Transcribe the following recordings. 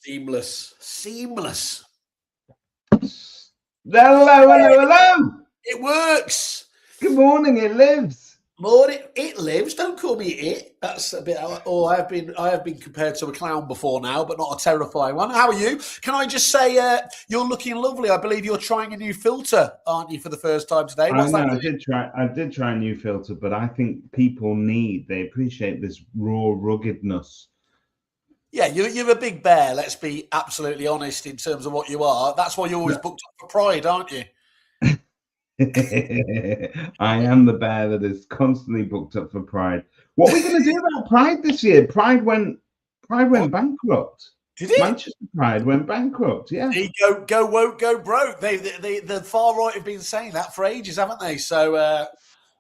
Seamless. Hello. It works. Good morning. It lives. Morning. It lives. Don't call me it. That's a bit. Oh, I have been compared to a clown before now, but not a terrifying one. How are you? Can I just say you're looking lovely? I believe you're trying a new filter, aren't you, for the first time today? What's that? I did try a new filter, but I think people they appreciate this raw ruggedness. Yeah, you're a big bear. Let's be absolutely honest in terms of what you are. That's why you're always booked up for Pride, aren't you? I am the bear that is constantly booked up for Pride. What are we going to do about Pride this year? Pride went bankrupt. Did it? Manchester Pride went bankrupt. Yeah. Go woke, go broke. The far right have been saying that for ages, haven't they? So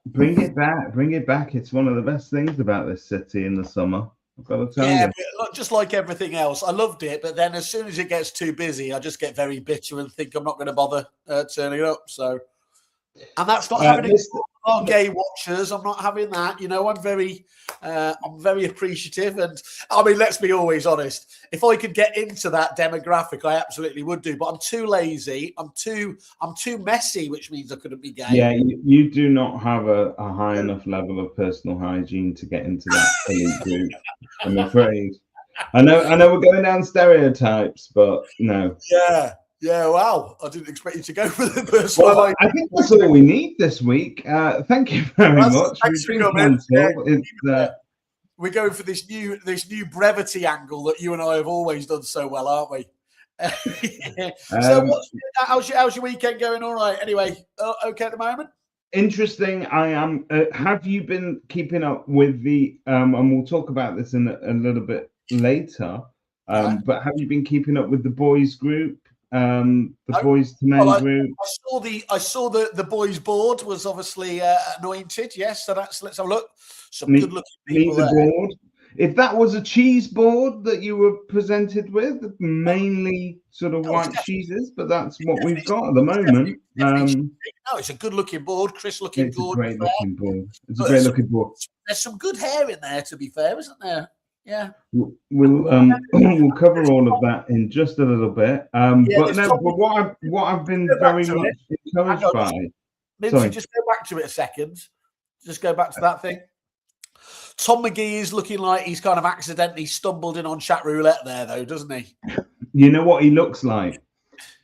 bring it back. It's one of the best things about this city in the summer. I've got to tell you. Yeah, but just like everything else, I loved it. But then as soon as it gets too busy, I just get very bitter and think I'm not going to bother turning up. So. And that's not having our gay watchers. I'm not having that. You know, I'm very appreciative. And I mean, let's be always honest. If I could get into that demographic, I absolutely would do. But I'm too lazy. I'm too messy, which means I couldn't be gay. Yeah, you do not have a high enough level of personal hygiene to get into that elite group. I'm afraid. I know we're going down stereotypes, but no. Yeah, wow. I didn't expect you to go for the personal. Well, I think that's all we need this week. Thank you very much. Thanks for coming. We're going for this new brevity angle that you and I have always done so well, aren't we? So how's your weekend going? All right. Anyway, okay at the moment? Interesting. I am. Have you been keeping up with the, and we'll talk about this in a little bit later, but have you been keeping up with the boys group? The boys to men group. I saw the boys board was obviously anointed. Yes, so let's have a look. Some good looking people there. Board. If that was a cheese board that you were presented with, mainly sort of white cheeses, but that's what we've got at the moment. No, it's a good looking board, Chris looking it's board. A great looking board. It's a great looking board. There's some good hair in there, to be fair, isn't there? Yeah, we'll cover all of that in just a little bit. But what I've been very much encouraged by. Mintzy, just go back to it a second. Just go back to that thing. Tom McGee is looking like he's kind of accidentally stumbled in on chat roulette there, though, doesn't he? You know what he looks like?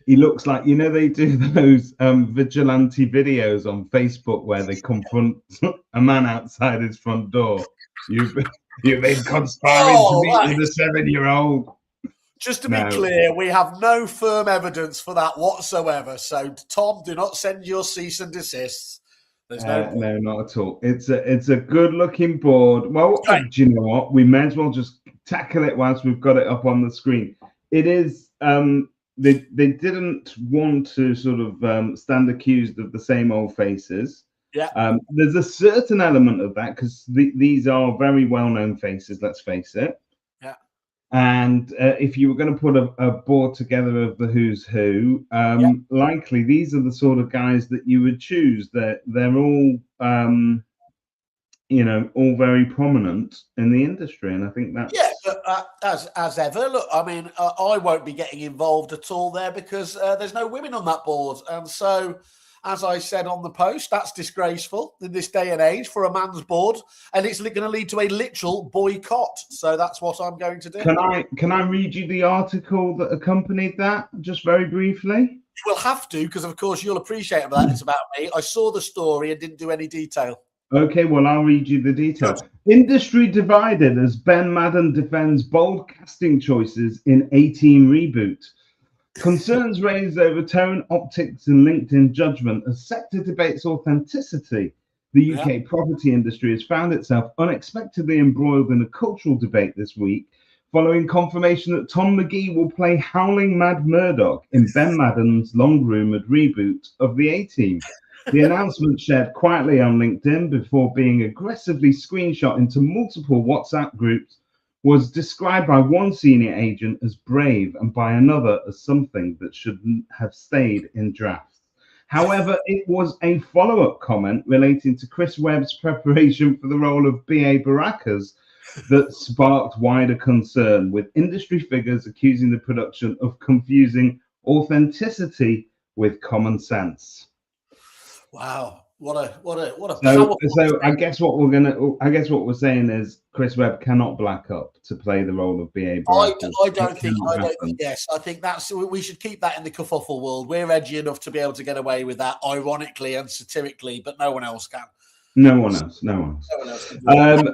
He looks like, they do those vigilante videos on Facebook where they confront a man outside his front door. You've been conspiring to meet with a 7-year-old. Just to be clear, we have no firm evidence for that whatsoever. So, Tom, do not send your cease and desists. There's no, not at all. It's a good-looking board. Well, do you know what? We may as well just tackle it whilst we've got it up on the screen. It is. They didn't want to sort of stand accused of the same old faces. Yeah. There's a certain element of that because these are very well-known faces, let's face it. Yeah. And if you were going to put a board together of the who's who, likely these are the sort of guys that you would choose. They're all, all very prominent in the industry, and I think that's but as ever. Look, I mean, I won't be getting involved at all there because there's no women on that board, and so. As I said on the post, that's disgraceful in this day and age for a man's board, and it's going to lead to a literal boycott. So that's what I'm going to do. Can I read you the article that accompanied that, just very briefly? You will have to, because of course you'll appreciate that it's about me. I saw the story and didn't do any detail. Okay, well, I'll read you the details. Industry divided as Ben Madden defends bold casting choices in A-Team reboot. Concerns raised over tone, optics, and LinkedIn judgment as sector debates authenticity. The UK property industry has found itself unexpectedly embroiled in a cultural debate this week, following confirmation that Tom McGee will play Howling Mad Murdoch in Ben Madden's long-rumoured reboot of the A-Team. The announcement shared quietly on LinkedIn before being aggressively screenshot into multiple WhatsApp groups was described by one senior agent as brave and by another as something that should have stayed in drafts. However, it was a follow-up comment relating to Chris Webb's preparation for the role of B.A. Baracus, that sparked wider concern, with industry figures accusing the production of confusing authenticity with common sense. Wow. What a so I guess what we're saying is Chris Webb cannot black up to play the role of B.A. Baracus. I don't think yes, I think we should keep that in the kerfuffle world. We're edgy enough to be able to get away with that, ironically and satirically, but no one else can. No one else.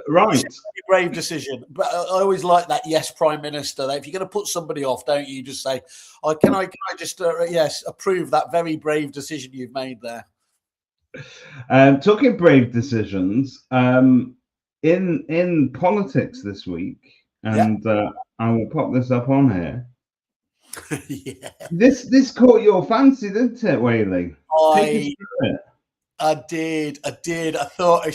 Right. Brave decision. But I always like that. Yes, Prime Minister. If you're going to put somebody off, don't you just say, can I just yes, approve that very brave decision you've made there. Talking brave decisions, in politics this week, and I will pop this up on here. Yeah. This caught your fancy, didn't it, Whaley? I did. I thought I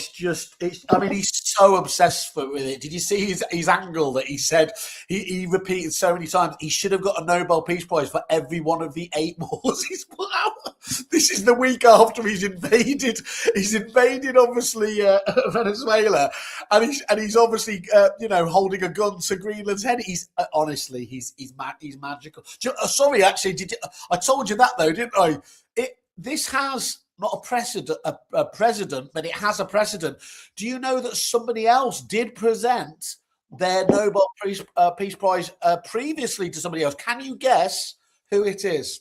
mean, he's so obsessed with it. Did you see his angle that he said he repeated so many times? He should have got a Nobel Peace Prize for every one of the 8 wars he's put out. This is the week after he's invaded. He's invaded, obviously, Venezuela, and he's obviously, holding a gun to Greenland's head. He's honestly, he's magical. Sorry, actually, I told you that though, didn't I? This has not a president, but it has a precedent. Do you know that somebody else did present their Nobel Peace Prize previously to somebody else? Can you guess who it is?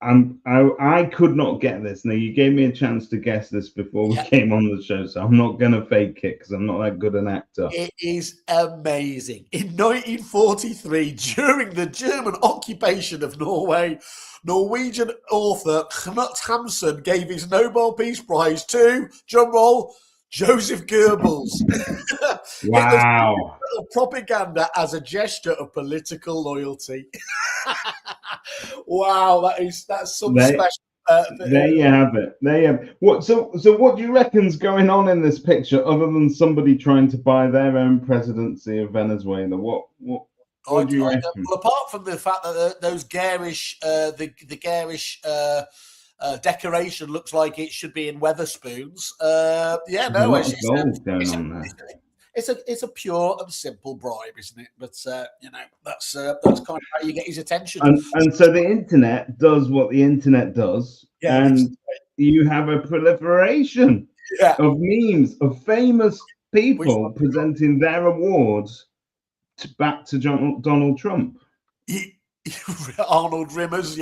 I could not get this. Now, you gave me a chance to guess this before we came on the show, so I'm not going to fake it because I'm not that good an actor. It is amazing. In 1943, during the German occupation of Norway, Norwegian author Knut Hamsun gave his Nobel Peace Prize to, drumroll, Joseph Goebbels. Wow. Propaganda as a gesture of political loyalty. Wow, that's something special. There you have it. What? So what do you reckon's going on in this picture, other than somebody trying to buy their own presidency of Venezuela? What do you reckon? Well, apart from the fact that those garish, the garish decoration looks like it should be in Weatherspoons. Gold going on there. It's a pure and simple bribe, isn't it? But that's kind of how you get his attention. And so the internet does what the internet does, and you have a proliferation of memes of famous people presenting their awards back to Donald Trump. Arnold Rimmers,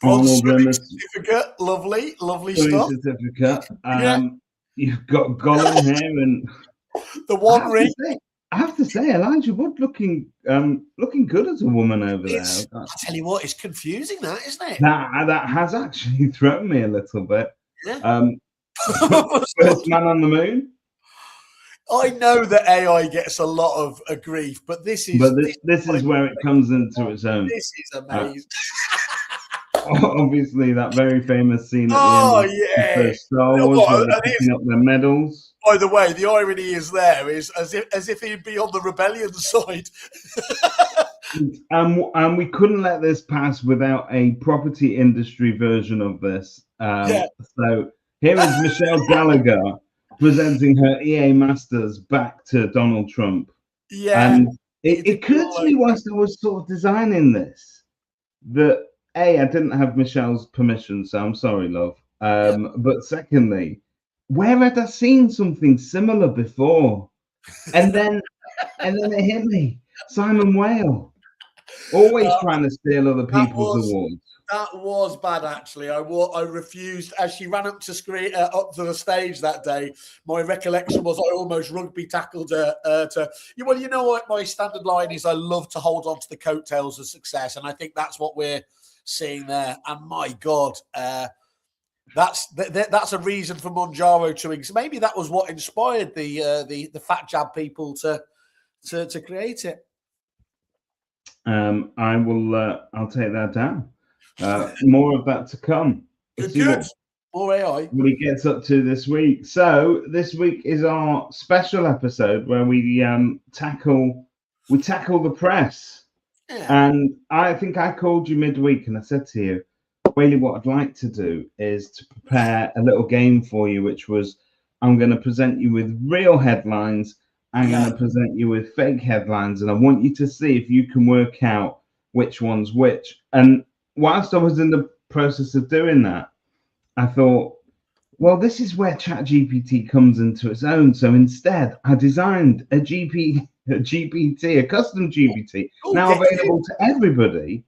Arnold Rimmers certificate, lovely stuff. Certificate. You've got Gollum here, and the one ring. I have to say, Elijah Wood looking good as a woman over there. I tell you what, it's confusing, that, isn't it? That has actually thrown me a little bit. Yeah. First man on the moon. I know that AI gets a lot of grief, but this is where it comes into its own. This is amazing. Obviously, that very famous scene at the end of Star Wars, where they're picking up their medals. By the way, the irony is as if he'd be on the rebellion side. And we couldn't let this pass without a property industry version of this. So here is Michelle Gallagher presenting her EA Masters back to Donald Trump. Yeah. And it occurred to me whilst I was sort of designing this that I didn't have Michelle's permission, so I'm sorry, love. But secondly, where had I seen something similar before? And then it hit me. Simon Whale. Always trying to steal other people's awards. That was bad, actually. I refused. As she ran up to the stage that day, my recollection was I almost rugby tackled her. You know what my standard line is? I love to hold on to the coattails of success, and I think that's what we're seeing there. And my God, that's a reason for Monjaro to. Maybe that was what inspired the fat jab people to create it. I'll take that down. More of that to come. Good. More AI. What he gets up to this week. So this week is our special episode where we tackle the press. Yeah. And I think I called you midweek and I said to you, Whaley, what I'd like to do is to prepare a little game for you, which was I'm going to present you with real headlines. I'm going to present you with fake headlines, and I want you to see if you can work out which one's which. And whilst I was in the process of doing that, I thought, well, this is where ChatGPT comes into its own. So instead, I designed a GPT, a custom GPT, now available to everybody,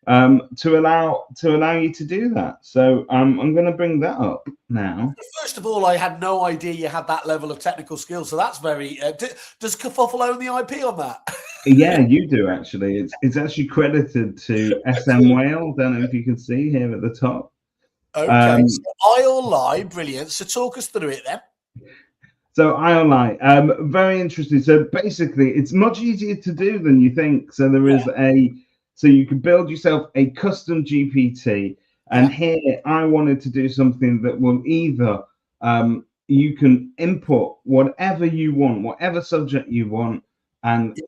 to allow you to do that. So I'm going to bring that up now. First of all, I had no idea you had that level of technical skill. So that's very. Does Kerfuffle own the IP on that? Yeah, you do actually. It's actually credited to SM Whale. Don't know if you can see here at the top. Okay, so I'll lie, brilliant. So talk us through it then. So I'll lie, very interesting. So basically, it's much easier to do than you think. So there is so you can build yourself a custom GPT, and here I wanted to do something that will either you can input whatever you want, whatever subject you want, and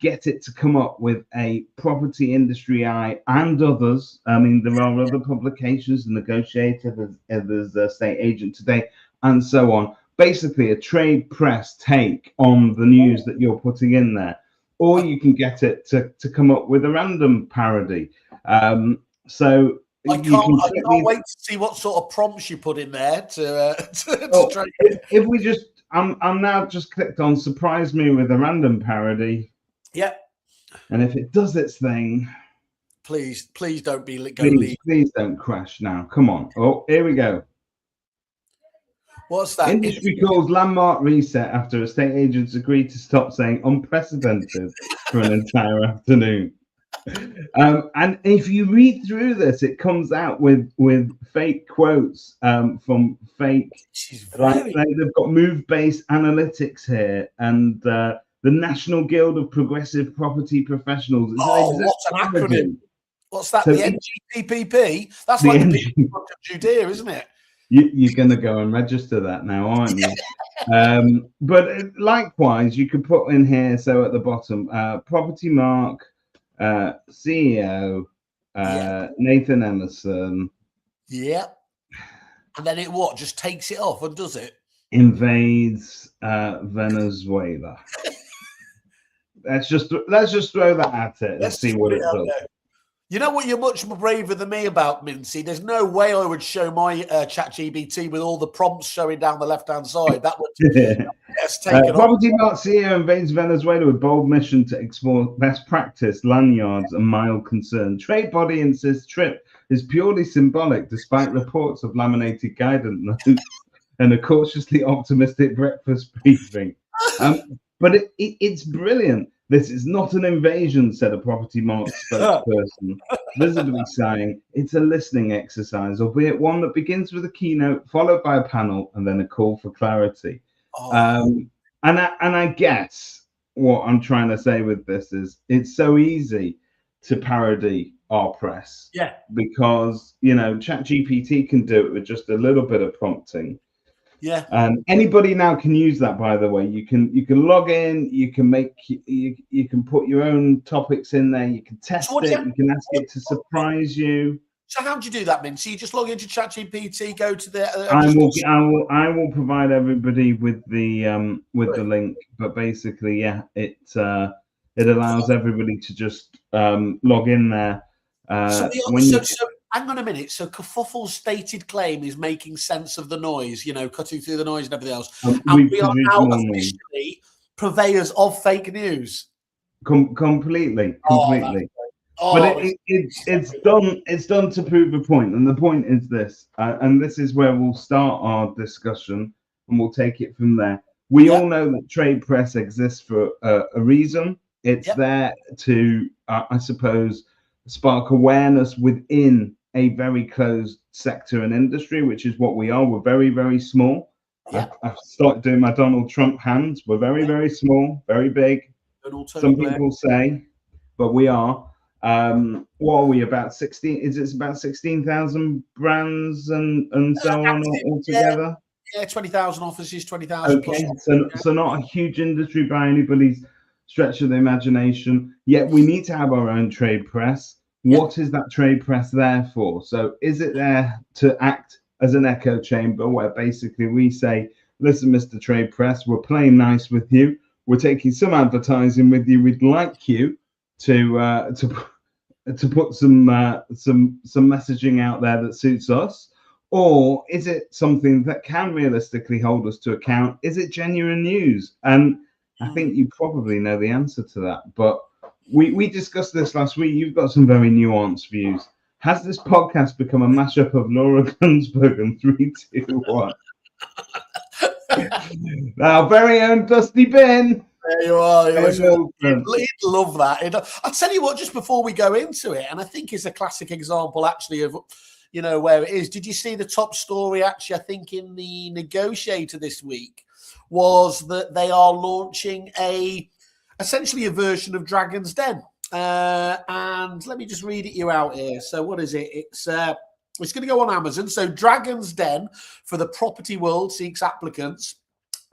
get it to come up with a property industry eye and others. I mean, there are other publications, the Negotiator, there's a State Agent Today, and so on. Basically, a trade press take on the news that you're putting in there, or you can get it to come up with a random parody. So I can't wait to see what sort of prompts you put in there to try. If we just, I'm now just clicked on surprise me with a random parody. Yeah. And if it does its thing, please don't be please don't crash now. Come on. Oh, here we go. What's that? Industry calls landmark reset after estate agents agreed to stop saying unprecedented for an entire afternoon. And if you read through this, it comes out with fake quotes from fake, like they've got move-based analytics here, and the National Guild of Progressive Property Professionals. What's an acronym? What's that? So the NGPPP? That's like the big book of Judea, isn't it? You're going to go and register that now, aren't you? But likewise, you could put in here, so at the bottom, Property Mark, CEO, Nathan Emerson. Yeah. And then it what? Just takes it off and does it? Invades Venezuela. let's just throw that at it and see what it does. You know what? You're much more braver than me about, Mintzy. There's no way I would show my ChatGPT with all the prompts showing down the left-hand side. That would Property Mark CEO invades Venezuela with bold mission to explore best practice, lanyards, and mild concern. Trade body insists trip is purely symbolic, despite reports of laminated guidance notes and a cautiously optimistic breakfast briefing. But it's brilliant. This is not an invasion, said a Property Mark spokesperson, visibly saying it's a listening exercise, albeit one that begins with a keynote, followed by a panel, and then a call for clarity. And I guess what I'm trying to say with this is it's so easy to parody our press. Yeah. Because, ChatGPT can do it with just a little bit of prompting. Yeah. And anybody now can use that, by the way. You can log in, you can put your own topics in there, you can test it, you can ask it to surprise you. So how do you do that, Min? So you just log into ChatGPT, go to the I will provide everybody with the link, but basically, it allows everybody to just log in there. Hang on a minute. So Kerfuffle's stated claim is making sense of the noise, cutting through the noise and everything else. And we are now officially purveyors of fake news. Completely. But it's done to prove a point. And the point is this, and this is where we'll start our discussion and we'll take it from there. We all know that trade press exists for a reason. It's there to, I suppose, spark awareness within a very closed sector and industry, which is what we are. We're very, very small. I've started doing my Donald Trump hands. We're very, very small, very big. Some people say, but we are. What are we, about 16? Is it about 16,000 brands and so on altogether? Yeah, 20,000 offices, 20,000. Okay, so not a huge industry by anybody's stretch of the imagination. Yet we need to have our own trade press. What is that trade press there for? So is it there to act as an echo chamber where basically we say, listen, Mr. Trade Press, we're playing nice with you. We're taking some advertising with you. We'd like you to put some messaging out there that suits us. Or is it something that can realistically hold us to account? Is it genuine news? And I think you probably know the answer to that. But we discussed this last week. You've got some very nuanced views. Has this podcast become a mashup of Laura Gunsberg and 3, 2, 1? Our very own Dusty Ben. There you are. He'd love that. I'll tell you what, just before we go into it, and I think it's a classic example actually of, where it is. Did you see the top story actually, I think in the Negotiator this week, was that they are launching essentially a version of Dragon's Den. And let me just read it you out here. So what is it? It's going to go on Amazon. So Dragon's Den for the property world seeks applicants.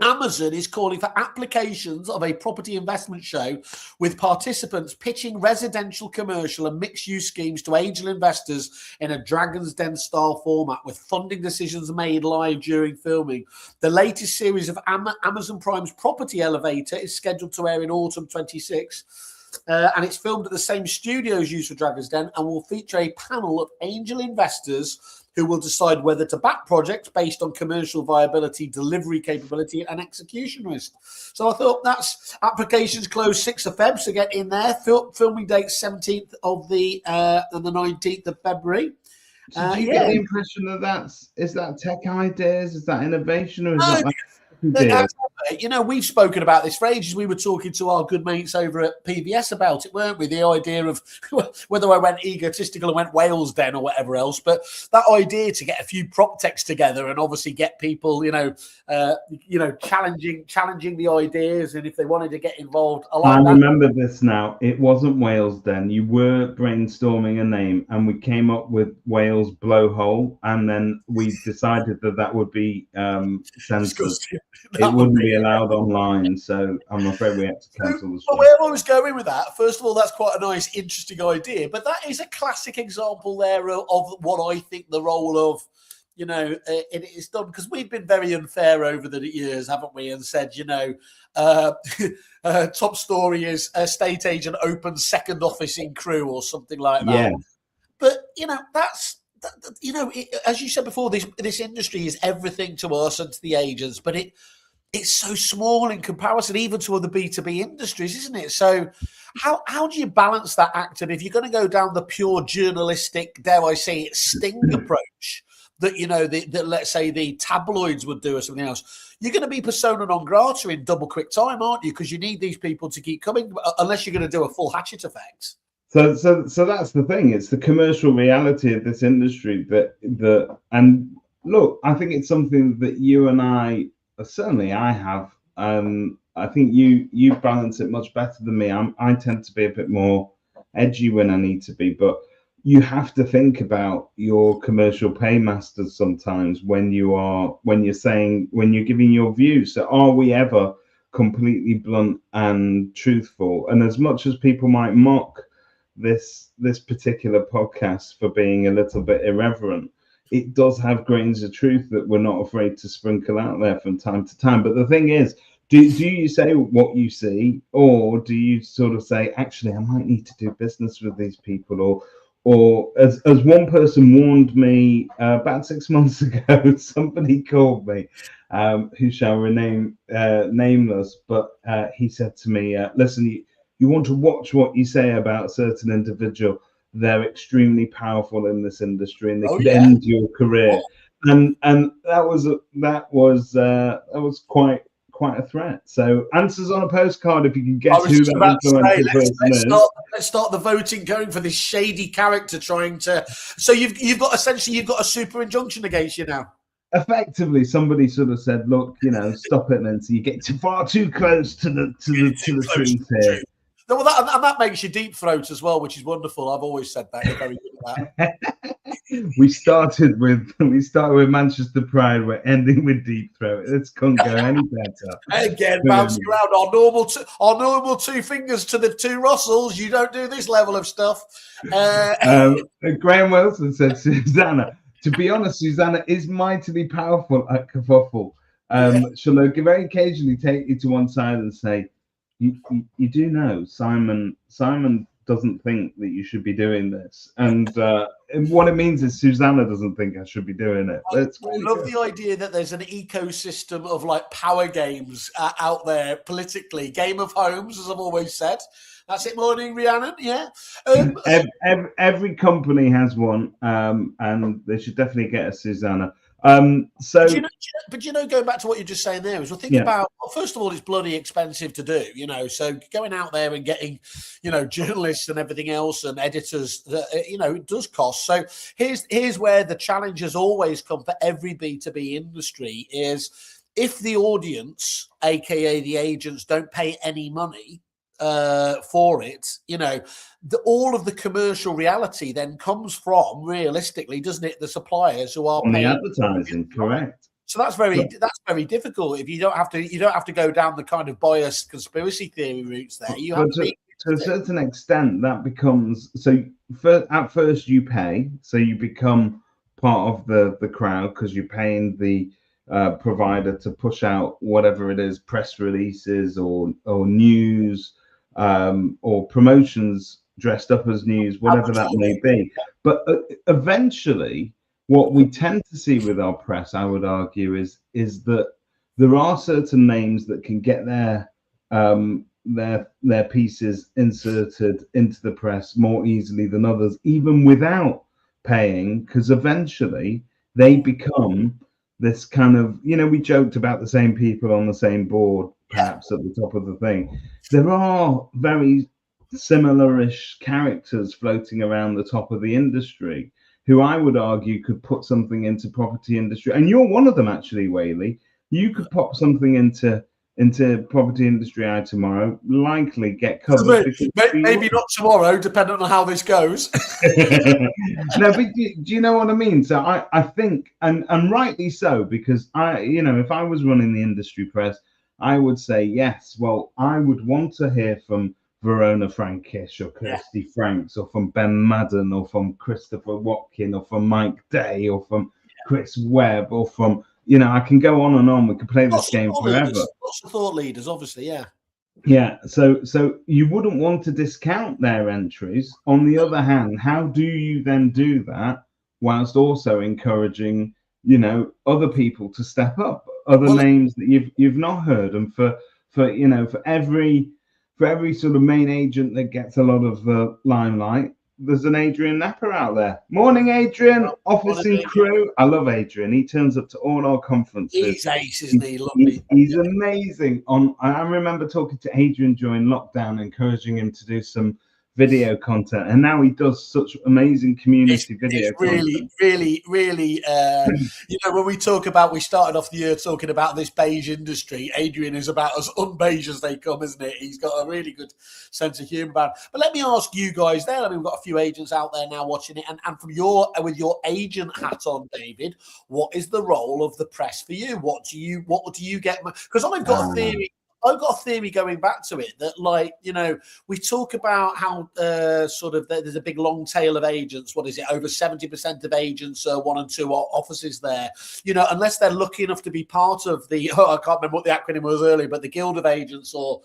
Amazon is calling for applications of a property investment show with participants pitching residential, commercial and mixed-use schemes to angel investors in a Dragon's Den style format with funding decisions made live during filming. The latest series of Amazon Prime's Property Elevator is scheduled to air in autumn 26. And it's filmed at the same studios used for Dragon's Den and will feature a panel of angel investors who will decide whether to back projects based on commercial viability, delivery capability, and execution risk. So I thought that's applications closed 6th of Feb, so get in there. Filming date 17th of and the 19th of February. Do you get the impression that is that tech ideas? Is that innovation, or is that like we've spoken about this for ages. We were talking to our good mates over at PBS about it, weren't we? The idea of whether I went egotistical and went Wales Den or whatever else, but that idea to get a few prop techs together and obviously get people, challenging the ideas, and if they wanted to get involved. I remember this now. It wasn't Wales Den. You were brainstorming a name, and we came up with Wales Blowhole, and then we decided that would be censored. It wouldn't be allowed online, so I'm afraid we had to cancel the show. Where I was going with that, first of all, that's quite a nice, interesting idea, but that is a classic example there of what I think the role of, it is done, because we've been very unfair over the years, haven't we? And said, top story is estate agent opens second office in Crewe or something like that. Yeah. But, that's. As you said before, this industry is everything to us and to the agents, but it's so small in comparison, even to other B2B industries, isn't it? So how do you balance that act? And if you're going to go down the pure journalistic, dare I say it, sting approach that, that let's say the tabloids would do or something else, you're going to be persona non grata in double quick time, aren't you? Because you need these people to keep coming, unless you're going to do a full hatchet effect. So that's the thing. It's the commercial reality of this industry and look, I think it's something that you and I, certainly I have. I think you balance it much better than me. I tend to be a bit more edgy when I need to be, but you have to think about your commercial paymasters sometimes when you're giving your views. So are we ever completely blunt and truthful? And as much as people might mock this particular podcast for being a little bit irreverent, it does have grains of truth that we're not afraid to sprinkle out there from time to time. But the thing is, do you say what you see, or do you sort of say, actually, I might need to do business with these people, or as one person warned me about 6 months ago, somebody called me, who shall remain nameless, but he said to me, listen, you want to watch what you say about a certain individual. They're extremely powerful in this industry, and they could end your career. And that was quite a threat. So answers on a postcard if you can guess who that influential person is. Let's start the voting going for this shady character trying to. So you've got a super injunction against you now. Effectively, somebody sort of said, "Look, stop it, Mintzy. You get far too close to the truth here." No, well, that makes you deep throat as well, which is wonderful. I've always said that. You're very good at that. We started with Manchester Pride. We're ending with deep throat. It couldn't go any better. Again, bouncing around our normal two fingers to the two Russells. You don't do this level of stuff. Graham Wilson said, Susanna. To be honest, Susanna is mightily powerful at Kerfuffle. She'll very occasionally take you to one side and say, you do know Simon doesn't think that you should be doing this, and what it means is Susanna doesn't think I should be doing it. That's really I love the idea that there's an ecosystem of like power games out there politically. Game of Homes, as I've always said. That's it, morning, Rhiannon. Yeah. Every company has one, and they should definitely get a Susanna. But going back to what you're just saying there is, well, think about, well, first of all, it's bloody expensive to do, so going out there and getting, journalists and everything else and editors, it does cost. So here's where the challenge has always come for every B2B industry is if the audience, aka the agents, don't pay any money for it, all of the commercial reality then comes from, realistically, doesn't it, the suppliers who are on paying the advertising, correct? So that's very difficult. If you don't have to go down the kind of biased conspiracy theory routes there. You have to a certain extent that becomes at first you pay, so you become part of the crowd because you're paying the provider to push out whatever it is, press releases or news or promotions dressed up as news, whatever that may be. But eventually, what we tend to see with our press, I would argue, is that there are certain names that can get their pieces inserted into the press more easily than others, even without paying, because eventually they become this kind of, we joked about the same people on the same board, perhaps at the top of the thing. There are very similar-ish characters floating around the top of the industry who I would argue could put something into property industry. And you're one of them, actually, Whaley. You could pop something into property industry tomorrow, likely get covered. Maybe not tomorrow, depending on how this goes. No, but do you know what I mean? So I think, and rightly so, because if I was running the industry press, I would say, yes, well, I would want to hear from Verona Frankish or Kirsty Franks or from Ben Madden or from Christopher Watkin or from Mike Day or from Chris Webb or from, I can go on and on. We could play this game forever. Lots of thought leaders, obviously, yeah. Yeah, so you wouldn't want to discount their entries. On the other hand, how do you then do that whilst also encouraging, other people to step up, other names that you've not heard, and for every sort of main agent that gets a lot of limelight, there's an Adrian Napper out there. Morning, Adrian. Office and crew. I love Adrian. He turns up to all our conferences. He's ace, isn't he? Lovely. He's amazing. I remember talking to Adrian during lockdown, encouraging him to do some video content, and now he does such amazing community video content. Really, when we started off the year talking about this beige industry, Adrian is about as unbeige as they come, isn't it? He's got a really good sense of humor about it. But let me ask you guys there, we've got a few agents out there now watching it, and from with your agent hat on, David, what is the role of the press for you? What do you get? Because I've got a theory. I've got a theory going back to it that, we talk about how there's a big long tail of agents. What is it? Over 70% of agents are 1 and 2 offices there. Unless they're lucky enough to be part of the, I can't remember what the acronym was earlier, but the Guild of Agents or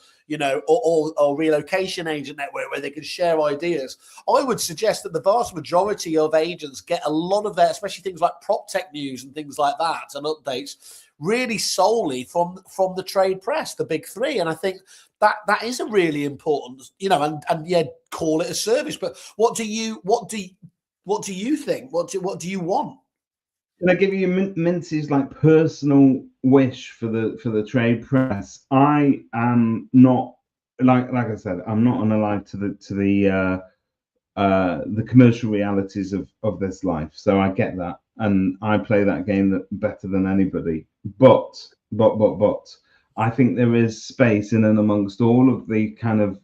Relocation Agent Network, where they can share ideas. I would suggest that the vast majority of agents get a lot of their, especially things like prop tech news and things like that and updates, really solely from the trade press, the big three. And I think that is a really important, and call it a service. But what do you think? What do you want? Can I give you Mintzy's personal wish for the trade press? I am not like I said, I'm not unalive to the commercial realities of this life. So I get that, and I play that game better than anybody. But I think there is space in and amongst all of the kind of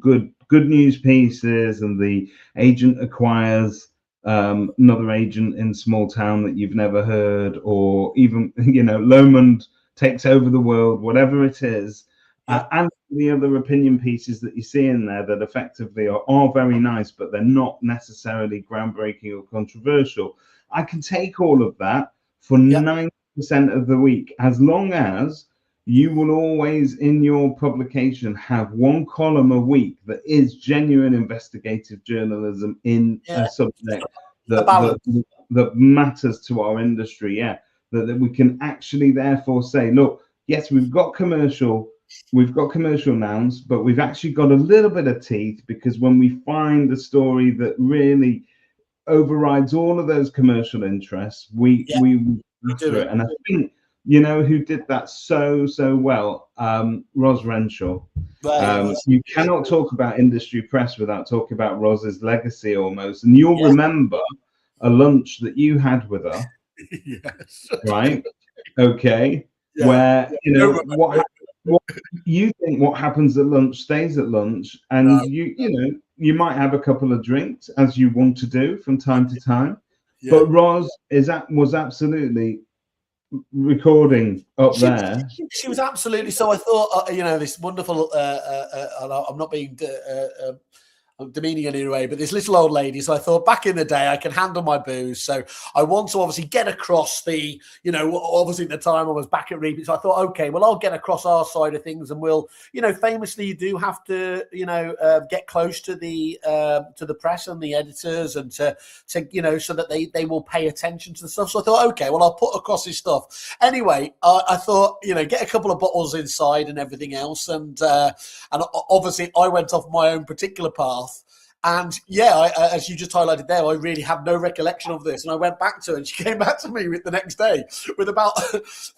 good news pieces, and the agent acquires another agent in small town that you've never heard, or even Lomond takes over the world, whatever it is. And the other opinion pieces that you see in there that effectively are very nice, but they're not necessarily groundbreaking or controversial. I can take all of that for 99% of the week, as long as you will always in your publication have one column a week that is genuine investigative journalism in a subject that matters to our industry. Yeah, that we can actually therefore say, look, yes, we've got commercial nouns, but we've actually got a little bit of teeth, because when we find a story that really overrides all of those commercial interests, we do it. And I think, you know, who did that so well, Ros Renshaw. You cannot talk about industry press without talking about Ros's legacy almost. And you'll remember a lunch that you had with her. Yes. Right? Okay. Yeah. Where, you know, what you think what happens at lunch stays at lunch, and you know, you might have a couple of drinks, as you want to do from time to time. But Ros was absolutely recording up there. She was absolutely. So I thought, you know, this wonderful. I'm not being demeaning in any way, but this little old lady. So I thought, back in the day, I can handle my booze. So I want to obviously get across the, you know, obviously at the time I was back at Repeat. So I thought, okay, well, I'll get across our side of things, and we'll, you know, famously you do have to, you know, get close to the press and the editors, and to you know, so that they will pay attention to the stuff. So I thought, okay, well, I'll put across this stuff. Anyway, I thought, you know, get a couple of bottles inside and everything else. And obviously I went off my own particular path. And as you just highlighted there, I really have no recollection of this. And I went back to her, and she came back to me the next day with about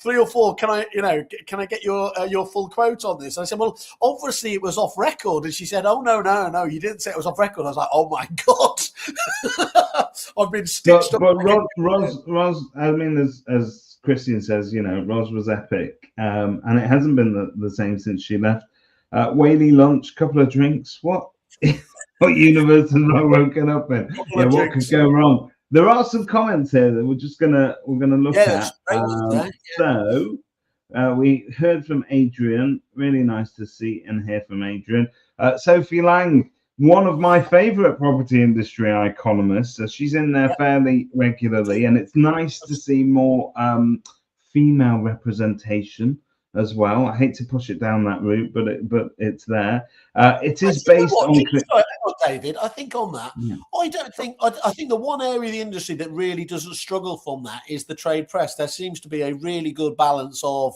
3 or 4. Can I get your full quote on this? And I said, well, obviously it was off record. And she said, oh no, you didn't say it was off record. I was like, oh my God, I've been stitched up. But Ros, I mean, as Christian says, you know, Ros was epic, and it hasn't been the same since she left. Whaley lunch, couple of drinks. What universe has I woken up in? Yeah, what could go wrong? There are some comments here that we're gonna look at. So we heard from Adrian. Really nice to see and hear from Adrian. Sophie Lang, one of my favorite property industry columnists. So she's in there fairly regularly, and it's nice to see more female representation as well. I hate to push it down that route, but it's there. It is based on David. I think on that, I think the one area of the industry that really doesn't struggle from that is the trade press. There seems to be a really good balance of.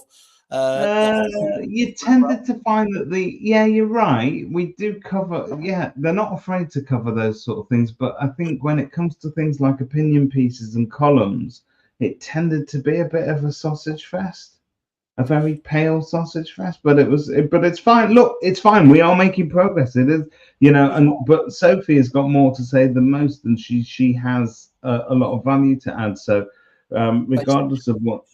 You tended to find that you're right. We do cover. They're not afraid to cover those sort of things. But I think when it comes to things like opinion pieces and columns, it tended to be a bit of a sausage fest. A very pale sausage fest, but it's fine. Look, it's fine. We are making progress. It is, you know, but Sophie has got more to say than most, and she has a lot of value to add. So, regardless of what.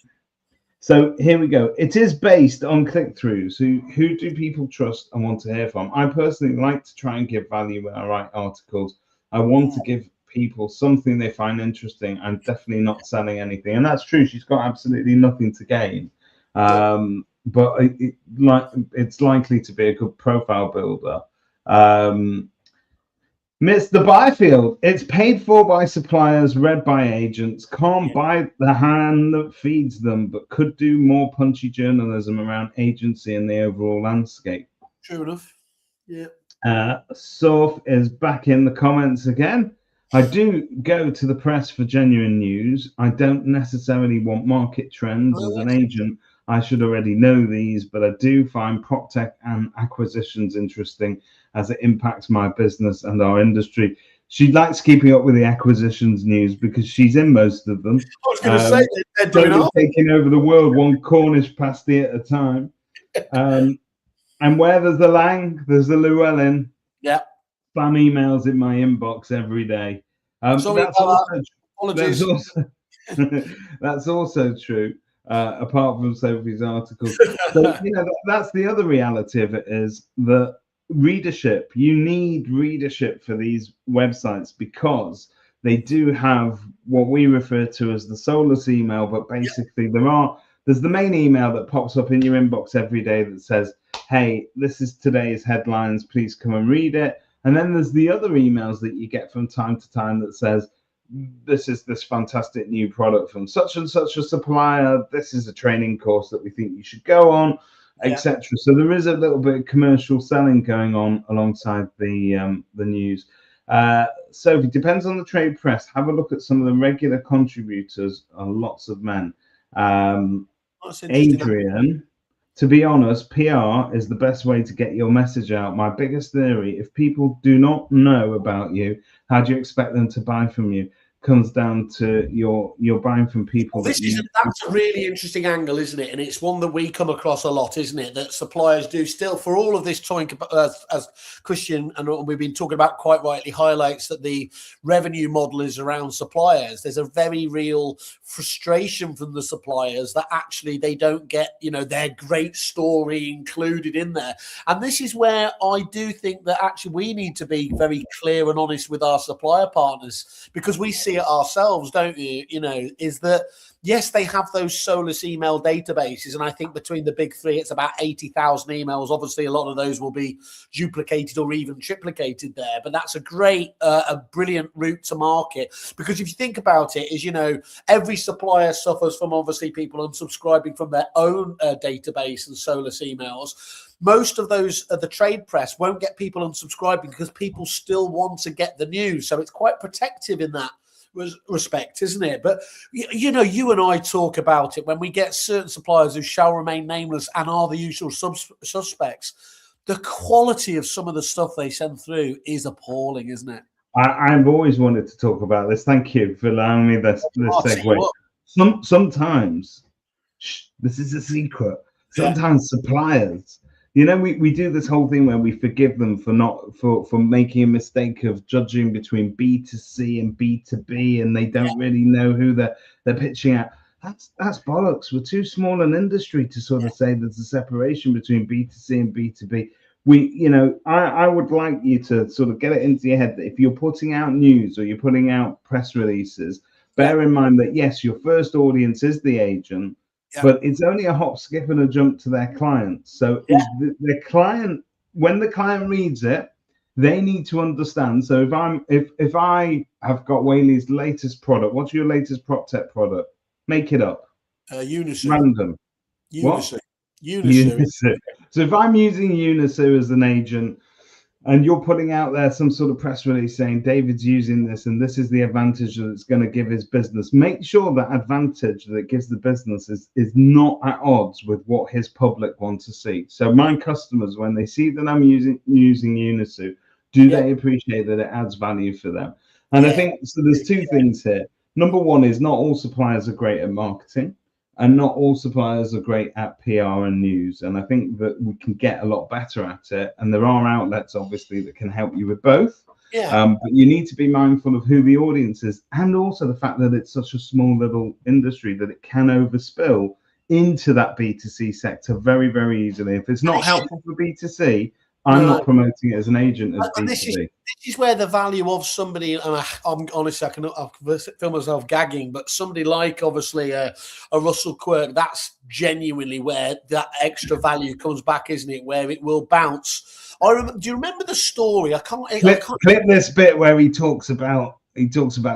So here we go. It is based on click-throughs. Who do people trust and want to hear from? I personally like to try and give value when I write articles. I want to give people something they find interesting. I'm definitely not selling anything, and that's true. She's got absolutely nothing to gain. But it's likely to be a good profile builder. Mr. Byfield, it's paid for by suppliers, read by agents, can't buy the hand that feeds them, but could do more punchy journalism around agency and the overall landscape. True enough. Yeah. Soph is back in the comments again. I do go to the press for genuine news. I don't necessarily want market trends. As an agent, I should already know these, but I do find prop tech and acquisitions interesting as it impacts my business and our industry. She likes keeping up with the acquisitions news because she's in most of them. I was going to say they're doing taking over the world one Cornish pasty at a time. And where there's the Lang, there's the Llewellyn. Yeah. Spam emails in my inbox every day. That's also true. Apart from Sophie's articles. So, you know, that's the other reality of it, is that readership. You need readership for these websites because they do have what we refer to as the soulless email, but basically there's the main email that pops up in your inbox every day that says, hey, this is today's headlines, please come and read it. And then there's the other emails that you get from time to time that says, this is this fantastic new product from such and such a supplier. This is a training course that we think you should go on, etc. So there is a little bit of commercial selling going on alongside the news. So it depends on the trade press. Have a look at some of the regular contributors, lots of men. Adrian, to be honest, PR is the best way to get your message out. My biggest theory, if people do not know about you, how do you expect them to buy from you? Comes down to you're buying from people. That's a really interesting angle, isn't it? And it's one that we come across a lot, isn't it? That suppliers do still, for all of this time, as Christian and we've been talking about quite rightly, highlights that the revenue model is around suppliers. There's a very real frustration from the suppliers that actually they don't get, their great story included in there. And this is where I do think that actually we need to be very clear and honest with our supplier partners, because we see it ourselves, don't you? Is that yes, they have those soulless email databases, and I think between the big three, it's about 80,000 emails. Obviously, a lot of those will be duplicated or even triplicated there, but that's a great, a brilliant route to market, because if you think about it, is every supplier suffers from obviously people unsubscribing from their own database and soulless emails. Most of those, the trade press won't get people unsubscribing because people still want to get the news, so it's quite protective in that respect, isn't it? But you and I talk about it when we get certain suppliers who shall remain nameless and are the usual suspects. The quality of some of the stuff they send through is appalling, isn't it? I've always wanted to talk about this. Thank you for allowing me this segue. Sometimes, this is a secret. Sometimes suppliers, we do this whole thing where we forgive them for making a mistake of judging between B2C and B2B, and they don't really know who they're pitching at. That's bollocks. We're too small an industry to sort of say there's a separation between B2C and B2B. I would like you to sort of get it into your head that if you're putting out news or you're putting out press releases, bear in mind that yes, your first audience is the agent. Yeah. But it's only a hop, skip, and a jump to their client. So the client, when the client reads it, they need to understand. So if I have got Whaley's latest product, what's your latest prop tech product? Make it up. Unisu. Random. Unisu. What? Unisu. So if I'm using Unisu as an agent, and you're putting out there some sort of press release saying David's using this and this is the advantage that it's going to give his business, make sure that advantage that it gives the business is not at odds with what his public wants to see. So my customers, when they see that I'm using Unisu, do they appreciate that it adds value for them? And I think, so there's two things here. Number one is not all suppliers are great at marketing. And not all suppliers are great at PR and news. And I think that we can get a lot better at it. And there are outlets, obviously, that can help you with both. But you need to be mindful of who the audience is, and also the fact that it's such a small little industry that it can overspill into that B2C sector very, very easily. If it's not helpful for B2C, I'm not promoting it as an agent as B2B. This is where the value of somebody, and I'm honestly, I can feel myself gagging, but somebody like obviously a Russell Quirk, that's genuinely where that extra value comes back, isn't it? Where it will bounce. Do you remember the story? I can't clip this bit where he talks about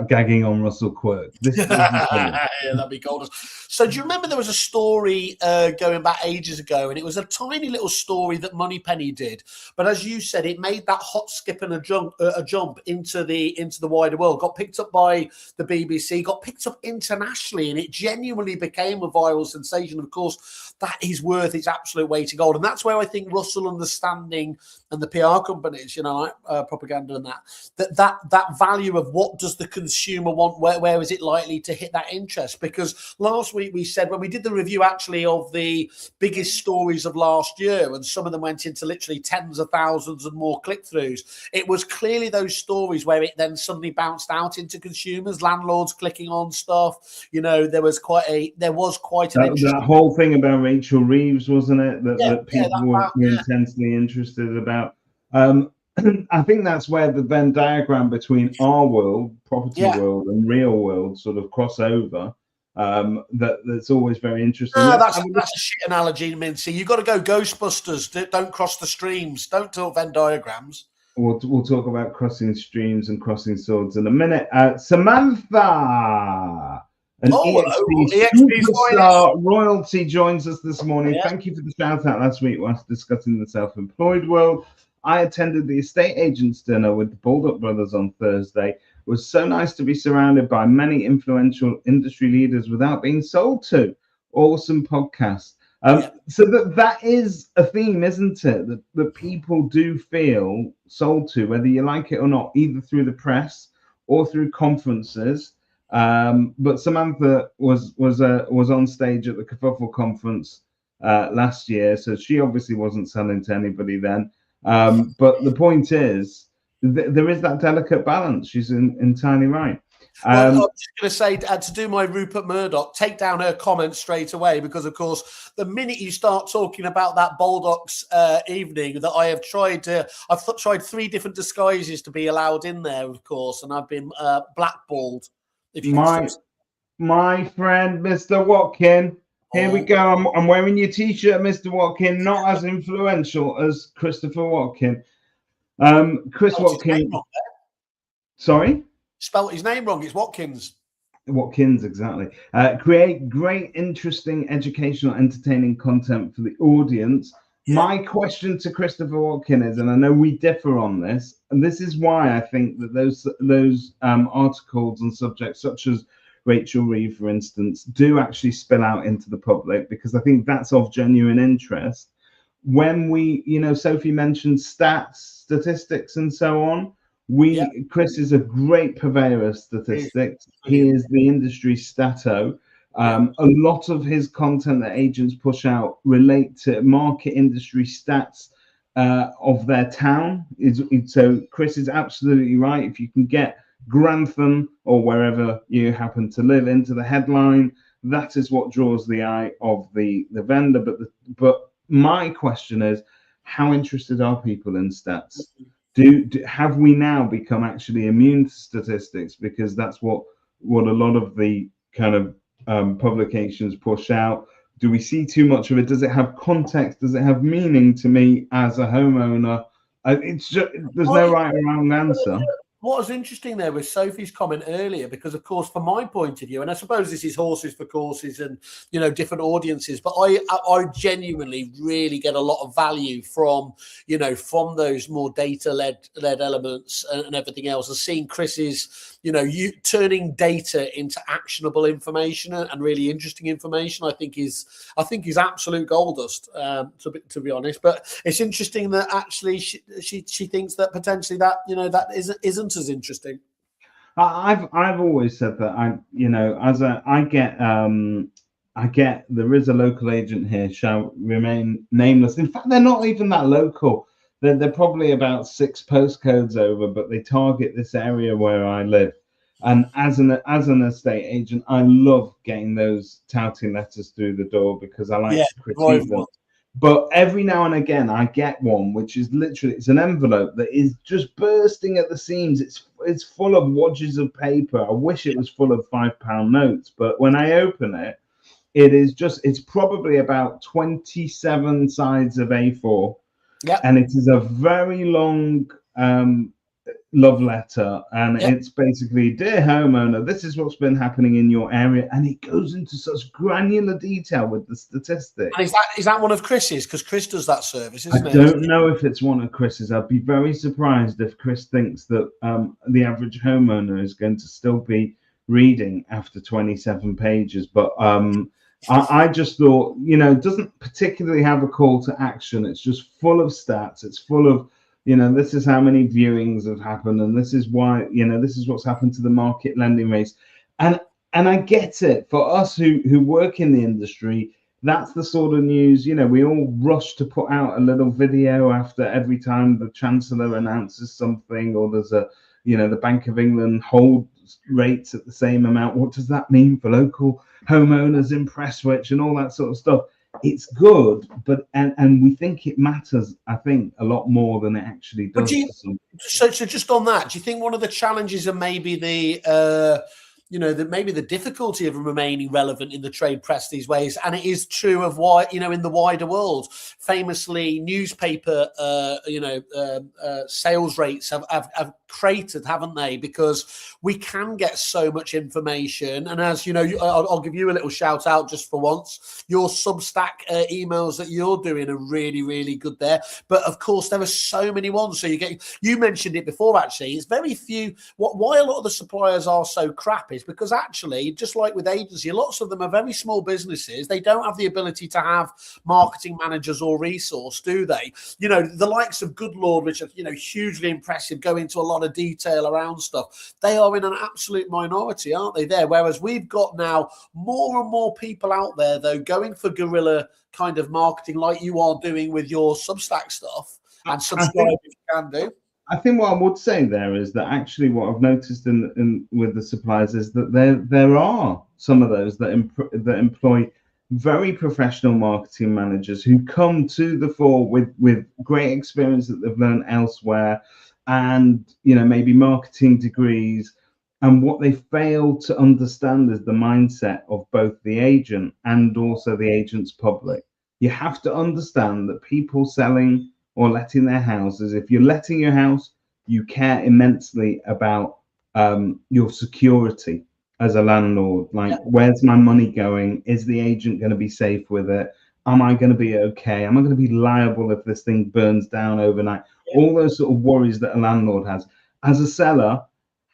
gagging on Russell Quirk. That'd be gold. So do you remember there was a story going back ages ago, and it was a tiny little story that Moneypenny did, but as you said, it made that hot skip and a jump into the wider world. Got picked up by the BBC, got picked up internationally, and it genuinely became a viral sensation. Of course, that is worth its absolute weight in gold, and that's where I think Russell understanding and the PR companies, like propaganda and that value of what does the consumer want, where is it likely to hit that interest? Because last week we said, when we did the review actually of the biggest stories of last year, and some of them went into literally tens of thousands and more click-throughs, it was clearly those stories where it then suddenly bounced out into consumers, landlords clicking on stuff. There was quite an that whole thing about Rachel Reeves, wasn't it? That people were intensely interested about. I think that's where the Venn diagram between our world, property world, and real world sort of cross over. That's always very interesting. That's a shit analogy, Mintzy. You've got to go Ghostbusters. Don't cross the streams. Don't talk Venn diagrams. We'll talk about crossing streams and crossing swords in a minute. Samantha, an EXP superstar royalty, joins us this morning. Thank you for the shout out last week whilst discussing the self-employed world. I attended the estate agents dinner with the Baldock brothers on Thursday. It was so nice to be surrounded by many influential industry leaders without being sold to. Awesome podcast. So that is a theme, isn't it? That people do feel sold to, whether you like it or not, either through the press or through conferences. But Samantha was on stage at the Kerfuffle conference last year, so she obviously wasn't selling to anybody then. But the point is, there is that delicate balance. She's entirely right. Well, I was just going to say, to do my Rupert Murdoch, take down her comments straight away, because, of course, the minute you start talking about that Baldock's evening, that I have tried, I've tried 3 different disguises to be allowed in there, of course, and I've been blackballed. If you my friend, Mr. Watkin, here we go. I'm wearing your T-shirt, Mr. Watkin, not as influential as Christopher Watkin. Chris Watkin. Sorry? Spelt his name wrong. It's Watkins. Watkins, exactly. Create great, interesting, educational, entertaining content for the audience. Yeah. My question to Christopher Watkin is, and I know we differ on this, and this is why I think that those articles on subjects such as Rachel Reeve, for instance, do actually spill out into the public, because I think that's of genuine interest. When we, Sophie mentioned stats, statistics, and so on. Chris is a great purveyor of statistics. He is the industry stato. A lot of his content that agents push out relate to market industry stats of their town. So Chris is absolutely right. If you can get Grantham or wherever you happen to live into the headline, that is what draws the eye of the vendor. But my question is, how interested are people in stats? Have we now become actually immune to statistics, because that's what a lot of the kind of publications push out? Do we see too much of it? Does it have context? Does it have meaning to me as a homeowner? It's just, there's no right or wrong answer. What was interesting there was Sophie's comment earlier, because, of course, from my point of view, and I suppose this is horses for courses and, different audiences, but I genuinely really get a lot of value from, from those more data-led elements and everything else, and seeing Chris's, you turning data into actionable information and really interesting information, I think is absolute gold dust, to be honest. But it's interesting that actually she thinks that potentially that, that isn't as interesting. I've always said that I get there is a local agent here, shall remain nameless. In fact, they're not even that local. They're probably about 6 postcodes over, but they target this area where I live. And as an estate agent, I love getting those touting letters through the door, because I like to critique them. But every now and again, I get one which is literally, it's an envelope that is just bursting at the seams. It's full of wadges of paper. I wish it was full of £5 notes, but when I open it, it's probably about 27 sides of A4. Yeah. And it is a very long love letter, and it's basically, dear homeowner, this is what's been happening in your area, and it goes into such granular detail with the statistics. And is that one of Chris's? Because Chris does that service, isn't it? I don't know if it's one of Chris's. I'd be very surprised if Chris thinks that the average homeowner is going to still be reading after 27 pages. But I just thought, it doesn't particularly have a call to action. It's just full of stats. It's full of, this is how many viewings have happened, and this is why, this is what's happened to the market lending rates. And I get it. For us who work in the industry, that's the sort of news, we all rush to put out a little video after every time the Chancellor announces something, or there's the Bank of England holds rates at the same amount. What does that mean for local homeowners in Prestwich and all that sort of stuff? It's good, but and we think it matters, I think, a lot more than it actually does. So just on that, do you think one of the challenges are maybe the maybe the difficulty of remaining relevant in the trade press these ways. And it is true of why, in the wider world, famously newspaper, sales rates have cratered, haven't they? Because we can get so much information. And as you know, I'll give you a little shout out just for once. Your Substack emails that you're doing are really, really good there. But of course, there are so many ones. So you mentioned it before, actually. It's very few. Why a lot of the suppliers are so crap is because actually, just like with agency, lots of them are very small businesses. They don't have the ability to have marketing managers or resource, do they? The likes of Good Lord, which are, hugely impressive, go into a lot of detail around stuff. They are in an absolute minority, aren't they, there? Whereas we've got now more and more people out there, though, going for guerrilla kind of marketing like you are doing with your Substack stuff, and subscribe if you can do. I think what I would say there is that actually what I've noticed in with the suppliers is that there are some of those that employ very professional marketing managers who come to the fore with great experience that they've learned elsewhere, and maybe marketing degrees. And what they fail to understand is the mindset of both the agent and also the agent's public. You have to understand that people selling or letting their houses, if you're letting your house, you care immensely about your security as a landlord. Like, where's my money going? Is the agent going to be safe with it? Am I going to be okay? Am I going to be liable if this thing burns down overnight? All those sort of worries that a landlord has. As a seller,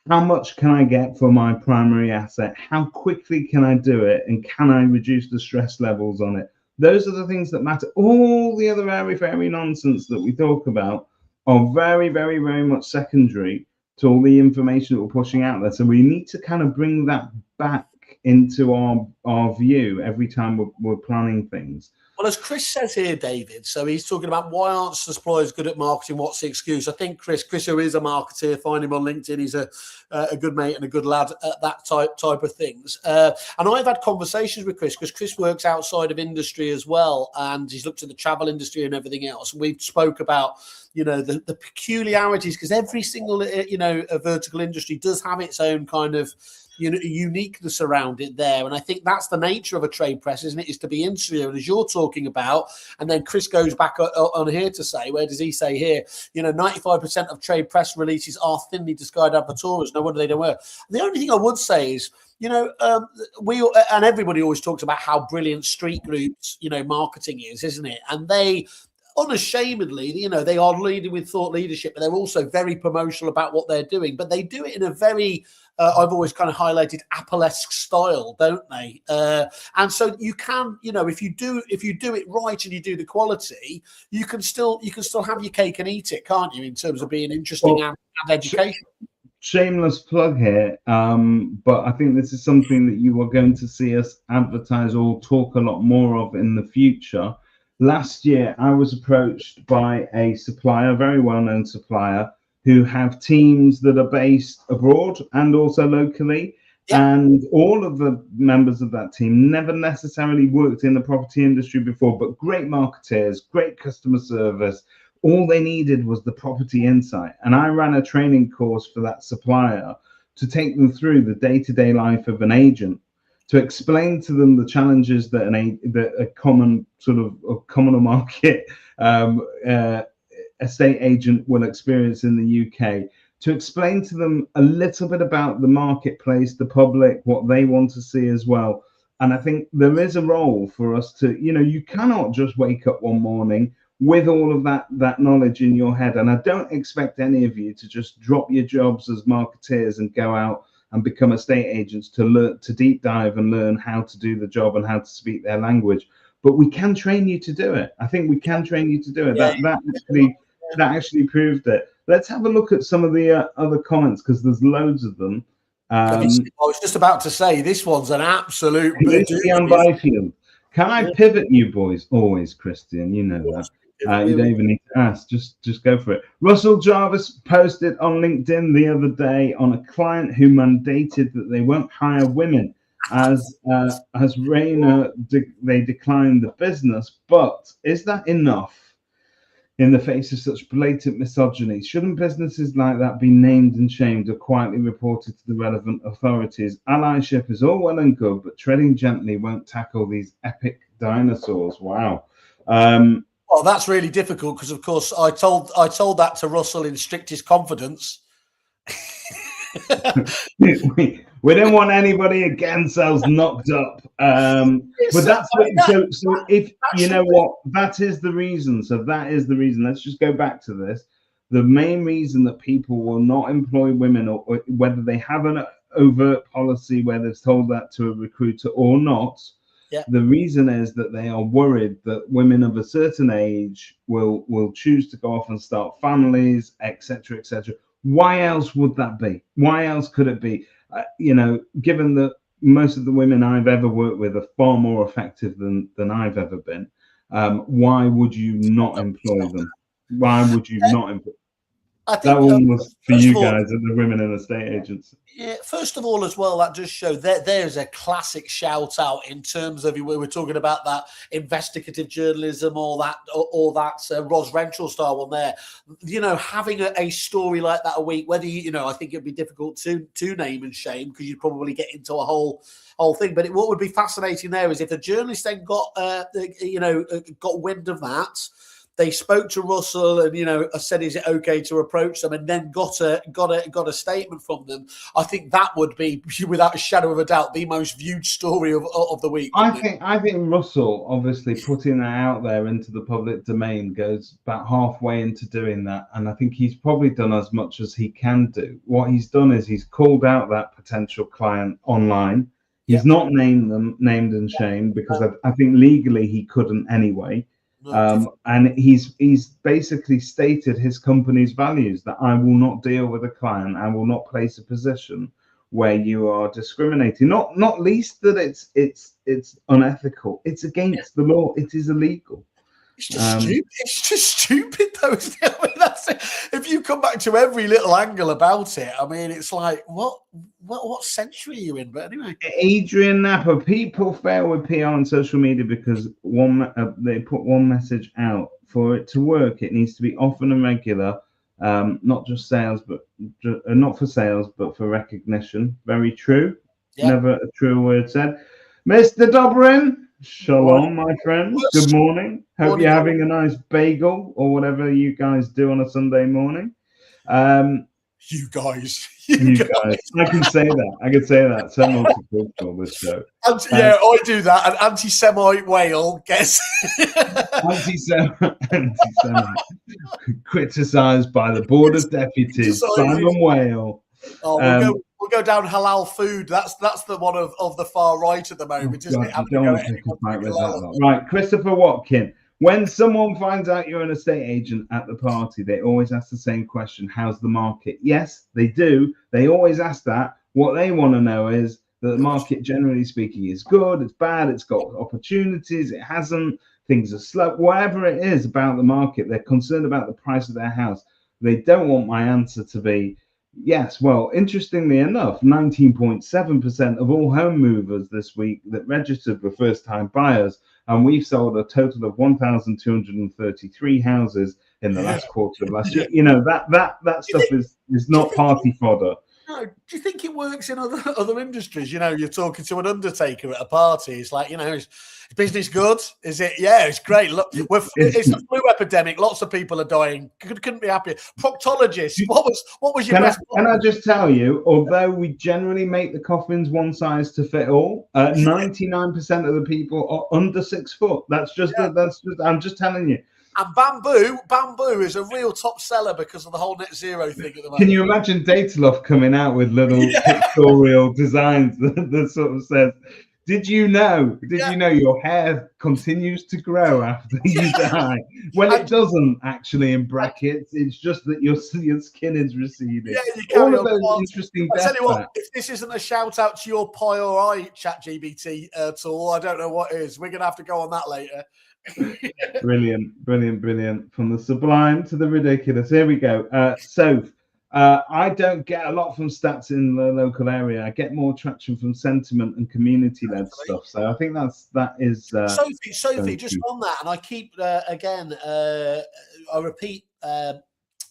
how much can I get for my primary asset? How quickly can I do it? And can I reduce the stress levels on it? Those are the things that matter. All the other airy-fairy nonsense that we talk about are very, very, very much secondary to all the information that we're pushing out there. So we need to kind of bring that back into our view every time we're planning things. Well, as Chris says here, David, so he's talking about why aren't suppliers good at marketing? What's the excuse? I think Chris, who is a marketer, find him on LinkedIn. He's a good mate and a good lad at that type of things. And I've had conversations with Chris because Chris works outside of industry as well, and he's looked at the travel industry and everything else. And we've spoke about the peculiarities, because every single vertical industry does have its own kind of uniqueness around it there. And I think that's the nature of a trade press, isn't it? Is to be insular, and as you're talking about. And then Chris goes back on here to say, where does he say here? 95% of trade press releases are thinly disguised advertisers. No wonder they don't work. The only thing I would say is, we and everybody always talks about how brilliant street groups, marketing is, isn't it? And they unashamedly, they are leading with thought leadership, but they're also very promotional about what they're doing. But they do it in a very, I've always kind of highlighted, Apple-esque style, don't they? And so you can, if you do it right and you do the quality, you can still have your cake and eat it, can't you? In terms of being interesting and educational. Shameless plug here, but I think this is something that you are going to see us advertise or talk a lot more of in the future. Last year, I was approached by a supplier, a very well-known supplier, who have teams that are based abroad and also locally. Yeah. And all of the members of that team never necessarily worked in the property industry before, but great marketeers, great customer service. All they needed was the property insight. And I ran a training course for that supplier to take them through the day-to-day life of an agent, to explain to them the challenges that a common sort of commoner market estate agent will experience in the UK, to explain to them a little bit about the marketplace, the public, what they want to see as well. And I think there is a role for us to, you cannot just wake up one morning with all of that knowledge in your head. And I don't expect any of you to just drop your jobs as marketeers and go out and become estate agents to learn, to deep dive and learn how to do the job and how to speak their language. But we can train you to do it. I think we can train you to do it. That actually proved it. Let's have a look at some of the other comments, because there's loads of them. I was just about to say, this one's an absolute. Byfield. Can I pivot you boys? Always, Christian. You know that. You don't even need to ask. Just go for it. Russell Jarvis posted on LinkedIn the other day on a client who mandated that they won't hire women, as Rainer they declined the business. But is that enough? in the face of such blatant misogyny? Shouldn't businesses like that be named and shamed or quietly reported to the relevant authorities? Allyship is all well and good, but treading gently won't tackle these epic dinosaurs. Wow. Well, that's really difficult because, of course, I told that to Russell in strictest confidence. we don't want anybody getting themselves knocked up. But that's so if you know what, that is the reason. So that is the reason. Let's just go back to this. The main reason that people will not employ women, or whether they have an overt policy where they've told that to a recruiter or not, the reason is that they are worried that women of a certain age will choose to go off and start families, etc., etc. Why else would that be? Why else could it be? Given that most of the women I've ever worked with are far more effective than I've ever been, why would you not employ them? Why would you not employ? I think that one was for you guys and the women in the estate agents. Yeah, first of all, as well, that does show that there's a classic shout out in terms of, we were talking about that investigative journalism or that Ros Rentral style one there. Having a story like that a week, whether I think it'd be difficult to name and shame because you'd probably get into a whole thing. But what would be fascinating there is if a journalist then got wind of that. They spoke to Russell and said, "Is it okay to approach them?" and then got a statement from them. I think that would be, without a shadow of a doubt, the most viewed story of the week. I think Russell obviously putting that out there into the public domain goes about halfway into doing that, and I think he's probably done as much as he can do. What he's done is he's called out that potential client online. He's not named and shamed because I think legally he couldn't anyway. And he's basically stated his company's values, that I will not deal with a client, I will not place a position where you are discriminating. Not least that it's unethical, it's against the law, it is illegal. It's just stupid. It's just stupid, though. Isn't it? I mean, that's it. If you come back to every little angle about it, I mean, it's like, what century are you in? But anyway, Adrian Napper, people fail with PR on social media because they put one message out. For it to work, it needs to be often and regular, not just sales, but not for sales, but for recognition. Very true. Yeah. Never a true word said. Mr. Dobrin. Shalom, my friend. Good morning. Hope you're having a nice bagel or whatever you guys do on a Sunday morning. You guys. I can say that. I can say that. So multicultural, this show. I do that. An anti-Semite whale gets anti-Semite criticised by the Board of Deputies. Simon Whale. We'll go down halal food. That's the one of the far right at the moment, isn't it? Right, Christopher Watkin. When someone finds out you're an estate agent at the party, they always ask the same question: how's the market? Yes, they do. They always ask that. What they want to know is that the market, generally speaking, is good, it's bad, it's got opportunities, it hasn't, things are slow. Whatever it is about the market, they're concerned about the price of their house. They don't want my answer to be, yes. Well, interestingly enough, 19.7% of all home movers this week that registered were first-time buyers, and we've sold a total of 1,233 houses in the last quarter of last year. That stuff is not party fodder. No, do you think it works in other industries? You're talking to an undertaker at a party. It's like, is business good? Is it? Yeah, it's great. Look, it's a flu epidemic. Lots of people are dying. Couldn't be happier. Proctologists. What was your best? Can I just tell you? Although we generally make the coffins one size to fit all, 99% of the people are under 6 foot. That's just. I'm just telling you. And bamboo is a real top seller because of the whole net zero thing at the moment. Can you imagine Dataloff coming out with little pictorial designs that sort of says, did you know your hair continues to grow after you die? Well, it doesn't actually in brackets. It's just that your skin is receding. Yeah, you carry all of those interesting I tell you what, if this isn't a shout out to your Pi or I ChatGPT tool, I don't know what is. We're going to have to go on that later. Brilliant. From the sublime to the ridiculous. Here we go. Soph, I don't get a lot from stats in the local area. I get more traction from sentiment and community-led stuff. So I think that is. Sophie, just on that, and I keep again. I repeat.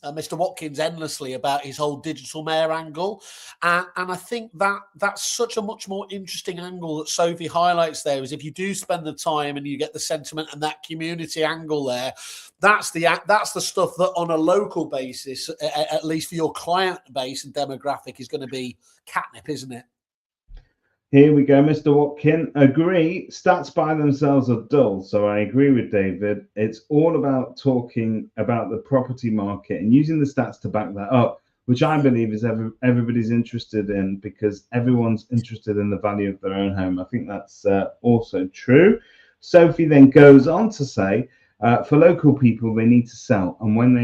Mr. Watkins endlessly about his whole digital mayor angle, and I think that's such a much more interesting angle that Sophie highlights there. Is if you do spend the time and you get the sentiment and that community angle there, that's the stuff that on a local basis, at least for your client base and demographic, is going to be catnip, isn't it? Here we go, Mr. Watkin. Agree. Stats by themselves are dull. So I agree with David. It's all about talking about the property market and using the stats to back that up, which I believe is everybody's interested in, because everyone's interested in the value of their own home. I think that's also true. Sophie then goes on to say, for local people, they need to sell. And when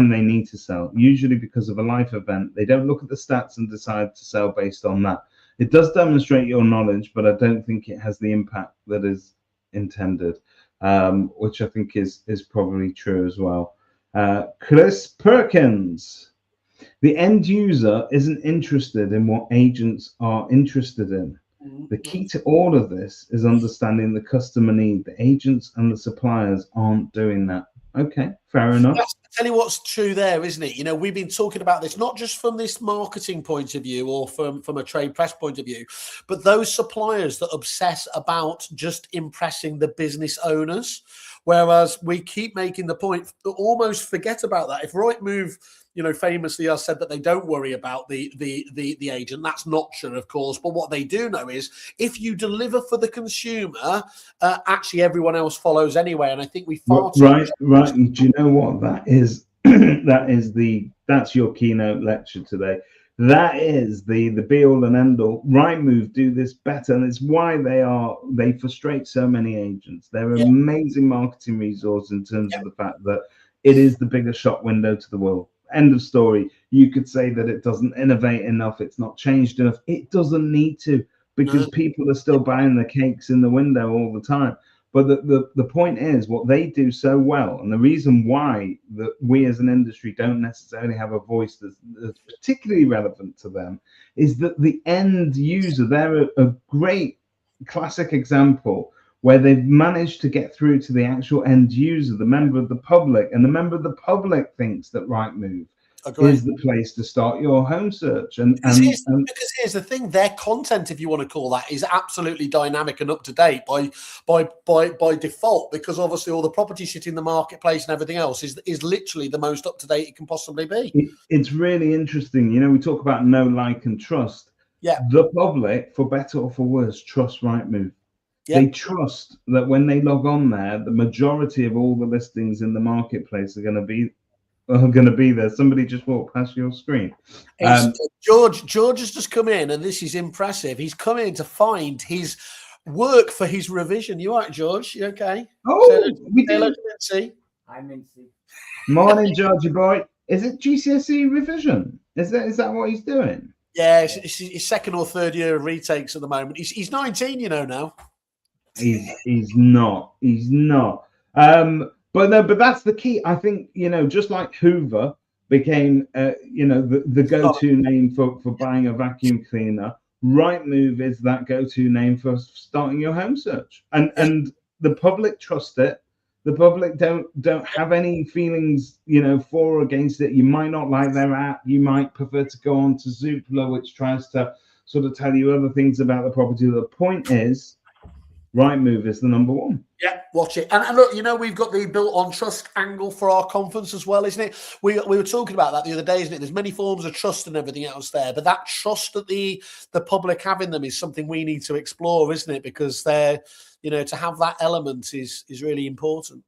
they need to sell, usually because of a life event, they don't look at the stats and decide to sell based on that. It does demonstrate your knowledge, but I don't think it has the impact that is intended, which I think is probably true as well. Chris Perkins, the end user isn't interested in what agents are interested in. The key to all of this is understanding the customer need. The agents and the suppliers aren't doing that. Okay, fair enough. I'll tell you what's true there, isn't it? You know, we've been talking about this not just from this marketing point of view or from a trade press point of view, but those suppliers that obsess about just impressing the business owners, whereas we keep making the point that almost forget about that. If Rightmove, you know, famously has said that they don't worry about the agent. That's not true, of course. But what they do know is if you deliver for the consumer, actually everyone else follows anyway. And I think we far too right. Do you know what that is? That's your keynote lecture today. That is the be all and end all. Rightmove do this better, and it's why they frustrate so many agents. They're an amazing marketing resource in terms of the fact that it is the biggest shop window to the world. End of story. You could say that it doesn't innovate enough, it's not changed enough. It doesn't need to, because people are still buying the cakes in the window all the time. But the point is, what they do so well, and the reason why that we as an industry don't necessarily have a voice that's particularly relevant to them, is that the end user, they're a great classic example where they've managed to get through to the actual end user, the member of the public, and the member of the public thinks that Rightmove is the place to start your home search. Because here's the thing, their content, if you want to call that, is absolutely dynamic and up to date by default, because obviously all the property shit in the marketplace and everything else is literally the most up to date it can possibly be. It's really interesting. You know, we talk about know, like, and trust. Yeah. The public, for better or for worse, trust Rightmove. They trust that when they log on there, the majority of all the listings in the marketplace are going to be there. Somebody just walked past your screen. George has just come in, and this is impressive. He's come in to find his work for his revision. You all right, George? You okay? Oh, we did. Mintzy. Hi, Mintzy. Morning, Georgie boy. Is it GCSE revision? Is that what he's doing? Yeah, it's his second or third year of retakes at the moment. He's 19, you know, now. He's not. But that's the key. I think, you know, just like Hoover became the go-to name for buying a vacuum cleaner, Rightmove is that go-to name for starting your home search. And the public trust it. The public don't have any feelings, you know, for or against it. You might not like their app. You might prefer to go on to Zoopla, which tries to sort of tell you other things about the property. The point is, Rightmove is the number one. Yeah, watch it. And look, you know, we've got the built on trust angle for our conference as well, isn't it? We were talking about that the other day, isn't it? There's many forms of trust and everything else there, but that trust that the public have in them is something we need to explore, isn't it? Because they're, you know, to have that element is really important.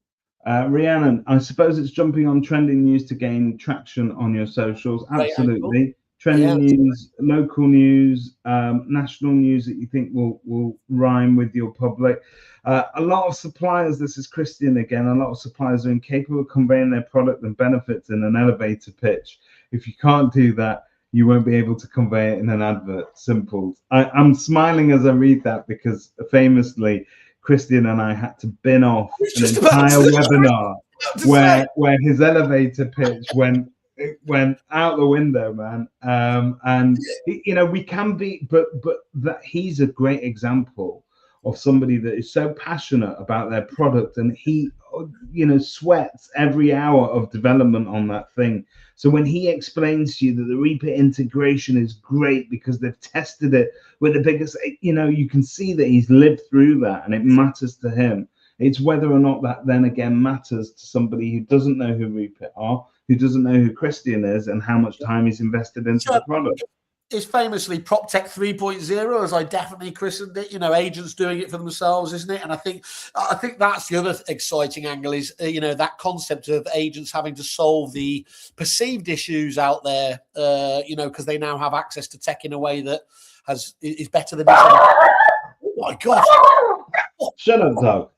Rhiannon, I suppose it's jumping on trending news to gain traction on your socials. Absolutely. Trending news, local news, national news that you think will rhyme with your public. A lot of suppliers, this is Christian again, a lot of suppliers are incapable of conveying their product and benefits in an elevator pitch. If you can't do that, you won't be able to convey it in an advert. Simple. I'm smiling as I read that because famously, Christian and I had to bin off an entire webinar where his elevator pitch went it went out the window, man. And you know, we can be, but that he's a great example of somebody that is so passionate about their product, and he, you know, sweats every hour of development on that thing. So when he explains to you that the Reaper integration is great because they've tested it with the biggest, you know, you can see that he's lived through that and it matters to him. It's whether or not that then again matters to somebody who doesn't know who Reaper are, who doesn't know who Christian is, and how much time he's invested into the product. It's famously PropTech 3.0, as I definitely christened it. You know, agents doing it for themselves, isn't it? And I think that's the other exciting angle is, you know, that concept of agents having to solve the perceived issues out there, you know, because they now have access to tech in a way that is better than. Oh my God! Shut up, dog.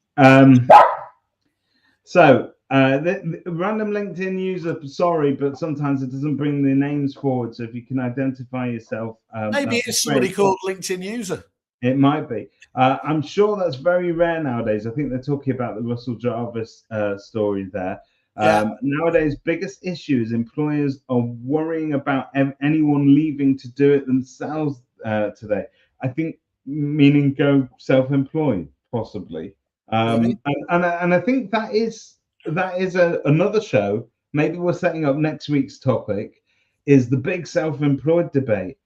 The random LinkedIn user, sorry, but sometimes it doesn't bring the names forward. So if you can identify yourself, maybe it's somebody called LinkedIn user. It might be. I'm sure that's very rare nowadays. I think they're talking about the Russell Jarvis story there. Nowadays, biggest issue is employers are worrying about anyone leaving to do it themselves today. I think meaning go self-employed, possibly. And I think that is another show. Maybe we're setting up next week's topic is the big self-employed debate.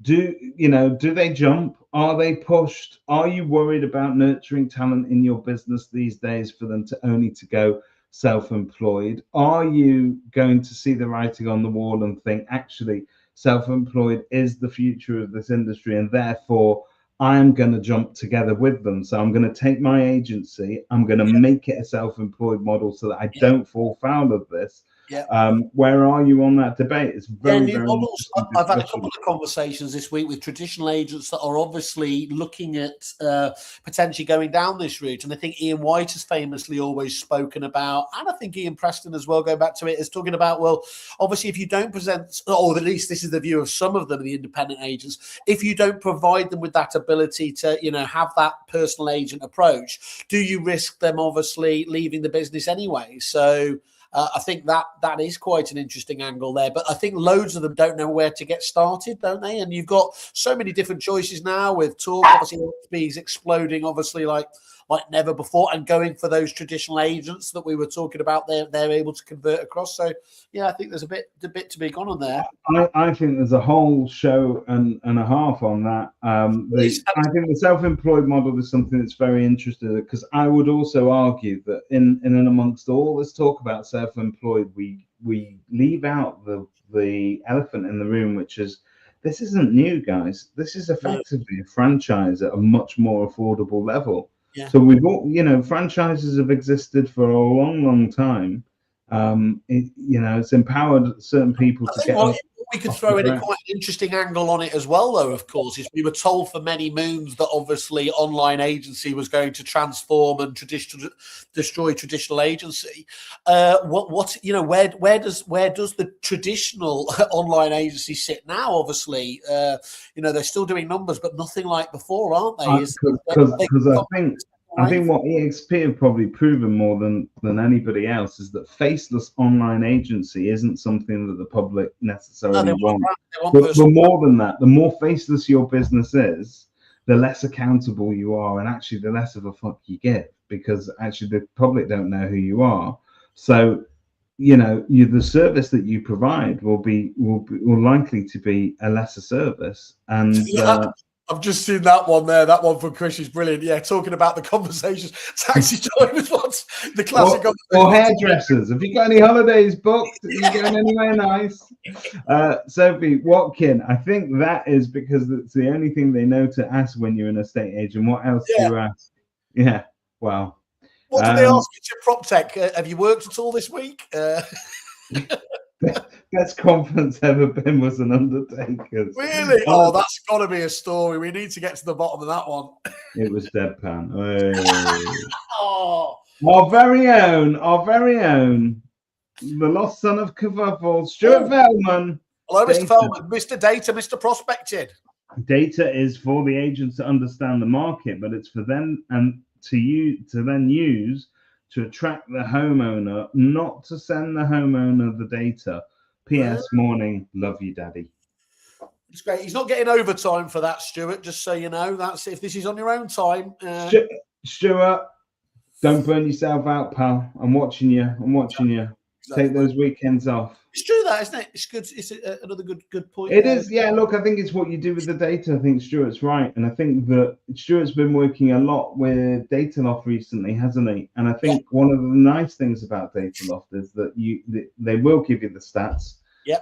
Do they jump? Are they pushed? Are you worried about nurturing talent in your business these days for them to only to go self-employed? Are you going to see the writing on the wall and think actually self-employed is the future of this industry, and therefore I'm going to jump together with them? So I'm going to take my agency, I'm going to make it a self-employed model so that I don't fall foul of this. Where are you on that debate? It's very, very models. I've had a couple of conversations this week with traditional agents that are obviously looking at potentially going down this route. And I think Ian White has famously always spoken about, and I think Ian Preston as well, going back to it, is talking about, well, obviously, if you don't present, or at least this is the view of some of them, the independent agents, if you don't provide them with that ability to, you know, have that personal agent approach, do you risk them obviously leaving the business anyway? So I think that is quite an interesting angle there. But I think loads of them don't know where to get started, don't they? And you've got so many different choices now with talk, obviously, is exploding, obviously, like never before, and going for those traditional agents that we were talking about, they're able to convert across. So yeah, I think there's a bit to be gone on there. I think there's a whole show and a half on that. I think the self-employed model is something that's very interesting, because I would also argue that in and amongst all this talk about self-employed, we leave out the elephant in the room, which is this isn't new, guys. This is effectively a franchise at a much more affordable level. Yeah. So we've all, you know, franchises have existed for a long, long time. It's empowered certain people to get. We could throw in a quite interesting angle on it as well, though, of course, is we were told for many moons that obviously online agency was going to transform and destroy traditional agency. Where does the traditional online agency sit now? Obviously, they're still doing numbers, but nothing like before, aren't they? Because I think what EXP have probably proven more than anybody else is that faceless online agency isn't something that the public necessarily want. But more than that, the more faceless your business is, the less accountable you are, and actually the less of a fuck you give, because actually the public don't know who you are. So, the service that you provide will likely to be a lesser service. And I've just seen that one there. That one from Chris is brilliant. Yeah, talking about the conversations. Taxi drivers, what's the classic? Or hairdressers. Have you got any holidays booked? Are you going anywhere nice? Sophie Watkin, I think that is because it's the only thing they know to ask when you're an estate agent. What else do you ask? Yeah, wow. What do they ask you to PropTech? Have you worked at all this week? Best conference ever been was an Undertaker's. Really? Oh, that's got to be a story. We need to get to the bottom of that one. It was deadpan. Our very own, the lost son of Kerfuffle, Stuart Feldman. Hello, Mr. Feldman. Mr. Data, Mr. Prospecting. Data is for the agents to understand the market, but it's for them and to then use to attract the homeowner, not to send the homeowner the data, P.S. Morning, love you, Daddy. It's great. He's not getting overtime for that, Stuart, just so you know. That's if this is on your own time. Stuart, don't burn yourself out, pal. I'm watching you. Exactly. Take those weekends off. It's true, that, isn't it? It's good. It's another good point. It is, yeah. Look, I think it's what you do with the data. I think Stuart's right, and I think that Stuart's been working a lot with Dataloft recently, hasn't he? And I think one of the nice things about Dataloft is that they will give you the stats,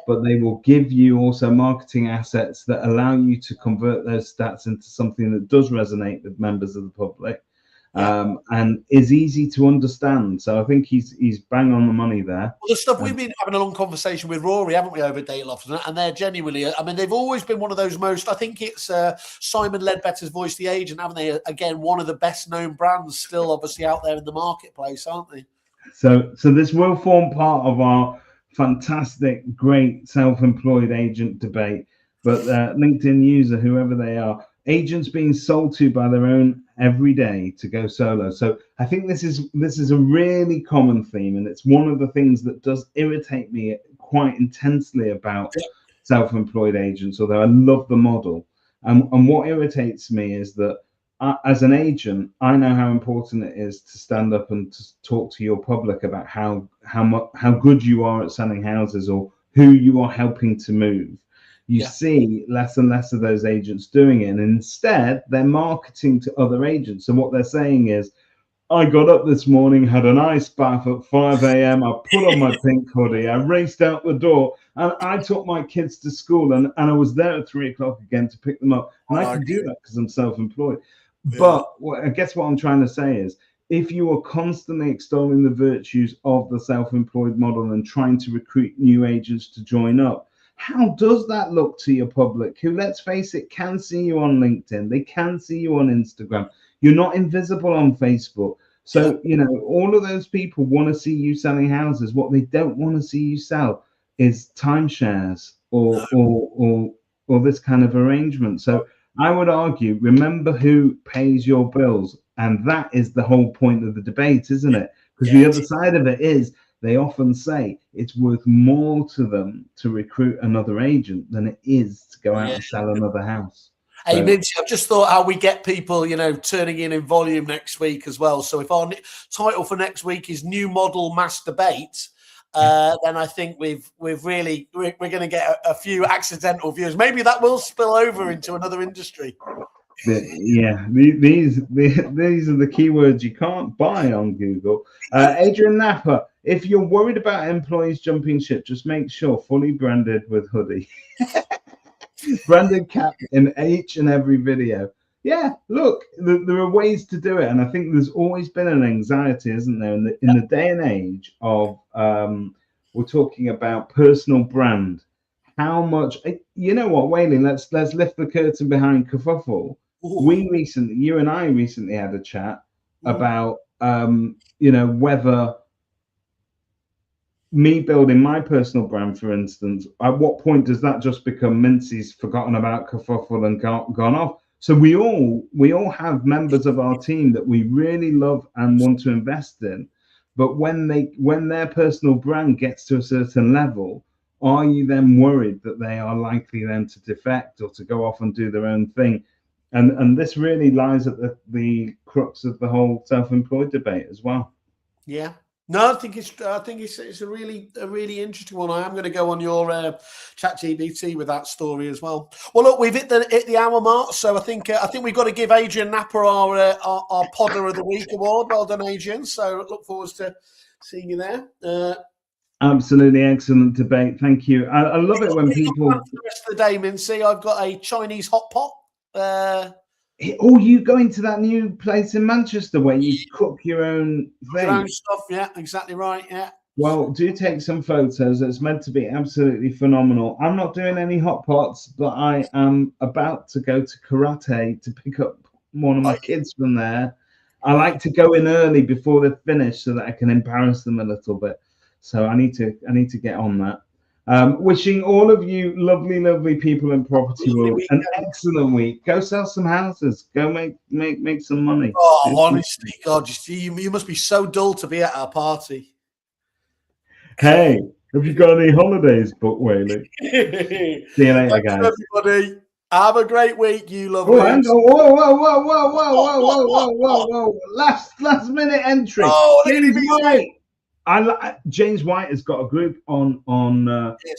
but they will give you also marketing assets that allow you to convert those stats into something that does resonate with members of the public. And is easy to understand. So I think he's bang on the money there. Well, the stuff we've been having a long conversation with Rory, haven't we, over Dataloft? And they're genuinely, I mean, they've always been one of those most, I think it's Simon Ledbetter's Voice the Agent, haven't they? Again, one of the best known brands still obviously out there in the marketplace, aren't they? So this will form part of our fantastic, great self-employed agent debate. But LinkedIn user, whoever they are, agents being sold to by their own every day to go solo. So I think this is a really common theme, and it's one of the things that does irritate me quite intensely about self-employed agents, although I love the model. And what irritates me is that as an agent, I know how important it is to stand up and to talk to your public about how good you are at selling houses or who you are helping to move. You see less and less of those agents doing it, and instead they're marketing to other agents. So what they're saying is, I got up this morning, had an ice bath at 5 a.m. I put on my pink hoodie, I raced out the door, and I took my kids to school, and I was there at 3 o'clock again to pick them up. And I can do that because I'm self-employed. But I guess what I'm trying to say is, if you are constantly extolling the virtues of the self-employed model and trying to recruit new agents to join up, how does that look to your public, who, let's face it, can see you on LinkedIn? They can see you on Instagram. You're not invisible on Facebook. So, you know, all of those people want to see you selling houses. What they don't want to see you sell is timeshares or this kind of arrangement. So I would argue, remember who pays your bills. And that is the whole point of the debate, isn't it? Because the other side of it is, they often say it's worth more to them to recruit another agent than it is to go out and sell another house. Hey, Mintzy, I've just thought how we get people, you know, turning in volume next week as well. So if our title for next week is New Model Mass Debate, then I think we're going to get a few accidental viewers. Maybe that will spill over into another industry. These are the keywords you can't buy on Google. Adrian Napper, if you're worried about employees jumping ship, just make sure fully branded with hoodie. Branded cap in each and every video. Yeah, look, there are ways to do it, and I think there's always been an anxiety, isn't there, in the day and age of we're talking about personal brand. How much, you know what, Whaley? Let's lift the curtain behind Kerfuffle. You and I recently had a chat about you know, whether me building my personal brand, for instance, at what point does that just become Mintzy's forgotten about Kerfuffle and gone off? So we all have members of our team that we really love and want to invest in, but when their personal brand gets to a certain level, are you then worried that they are likely then to defect or to go off and do their own thing? And this really lies at the crux of the whole self-employed debate as well. Yeah. No, I think it's a really interesting one. I am going to go on your ChatGPT with that story as well. Well, look, we've hit the hour mark, so I think we've got to give Adrian Napper our Podder of the Week award. Well done, Adrian. So look forward to seeing you there. Absolutely excellent debate. Thank you. I love it when people. For the rest of the day, Mintzy, I've got a Chinese hot pot. You going to that new place in Manchester where you cook your own thing? Your own stuff, yeah, exactly right, yeah. Well, do take some photos. It's meant to be absolutely phenomenal. I'm not doing any hot pots, but I am about to go to karate to pick up one of my kids from there. I like to go in early before they're finished so that I can embarrass them a little bit. So I need to get on that. Wishing all of you lovely people in property world an excellent week. Go sell some houses. Go make some money. Oh, honestly, God, you must be so dull to be at our party. Hey, Have you got any holidays booked, Whaley? See you later, guys. Everybody, have a great week, you lovely. Oh, hang on. Whoa. Last minute entry. Oh, James White. James White has got a group on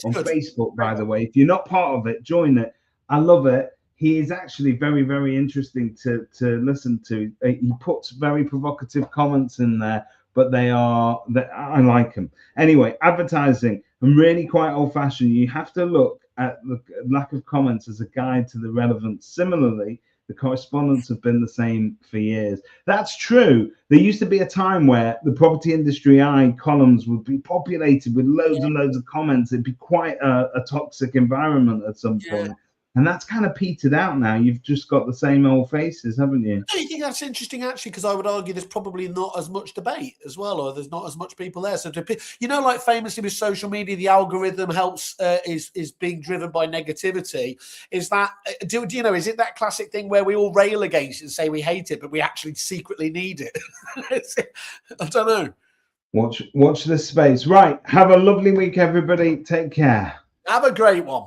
Facebook, by the way. If you're not part of it, join it. I love it. He is actually very, very interesting to listen to. He puts very provocative comments in there, but I like him. Anyway, advertising. I'm really quite old-fashioned. You have to look at the lack of comments as a guide to the relevance. Similarly, the correspondents have been the same for years. That's true. There used to be a time where the Property Industry Eye columns would be populated with loads and loads of comments. It'd be quite a toxic environment at some point. And that's kind of petered out now. You've just got the same old faces, haven't you? I think that's interesting, actually, because I would argue there's probably not as much debate as well, or there's not as much people there. So, like famously with social media, the algorithm helps is being driven by negativity. Is that do you know? Is it that classic thing where we all rail against it and say we hate it, but we actually secretly need it? I don't know. Watch this space. Right. Have a lovely week, everybody. Take care. Have a great one.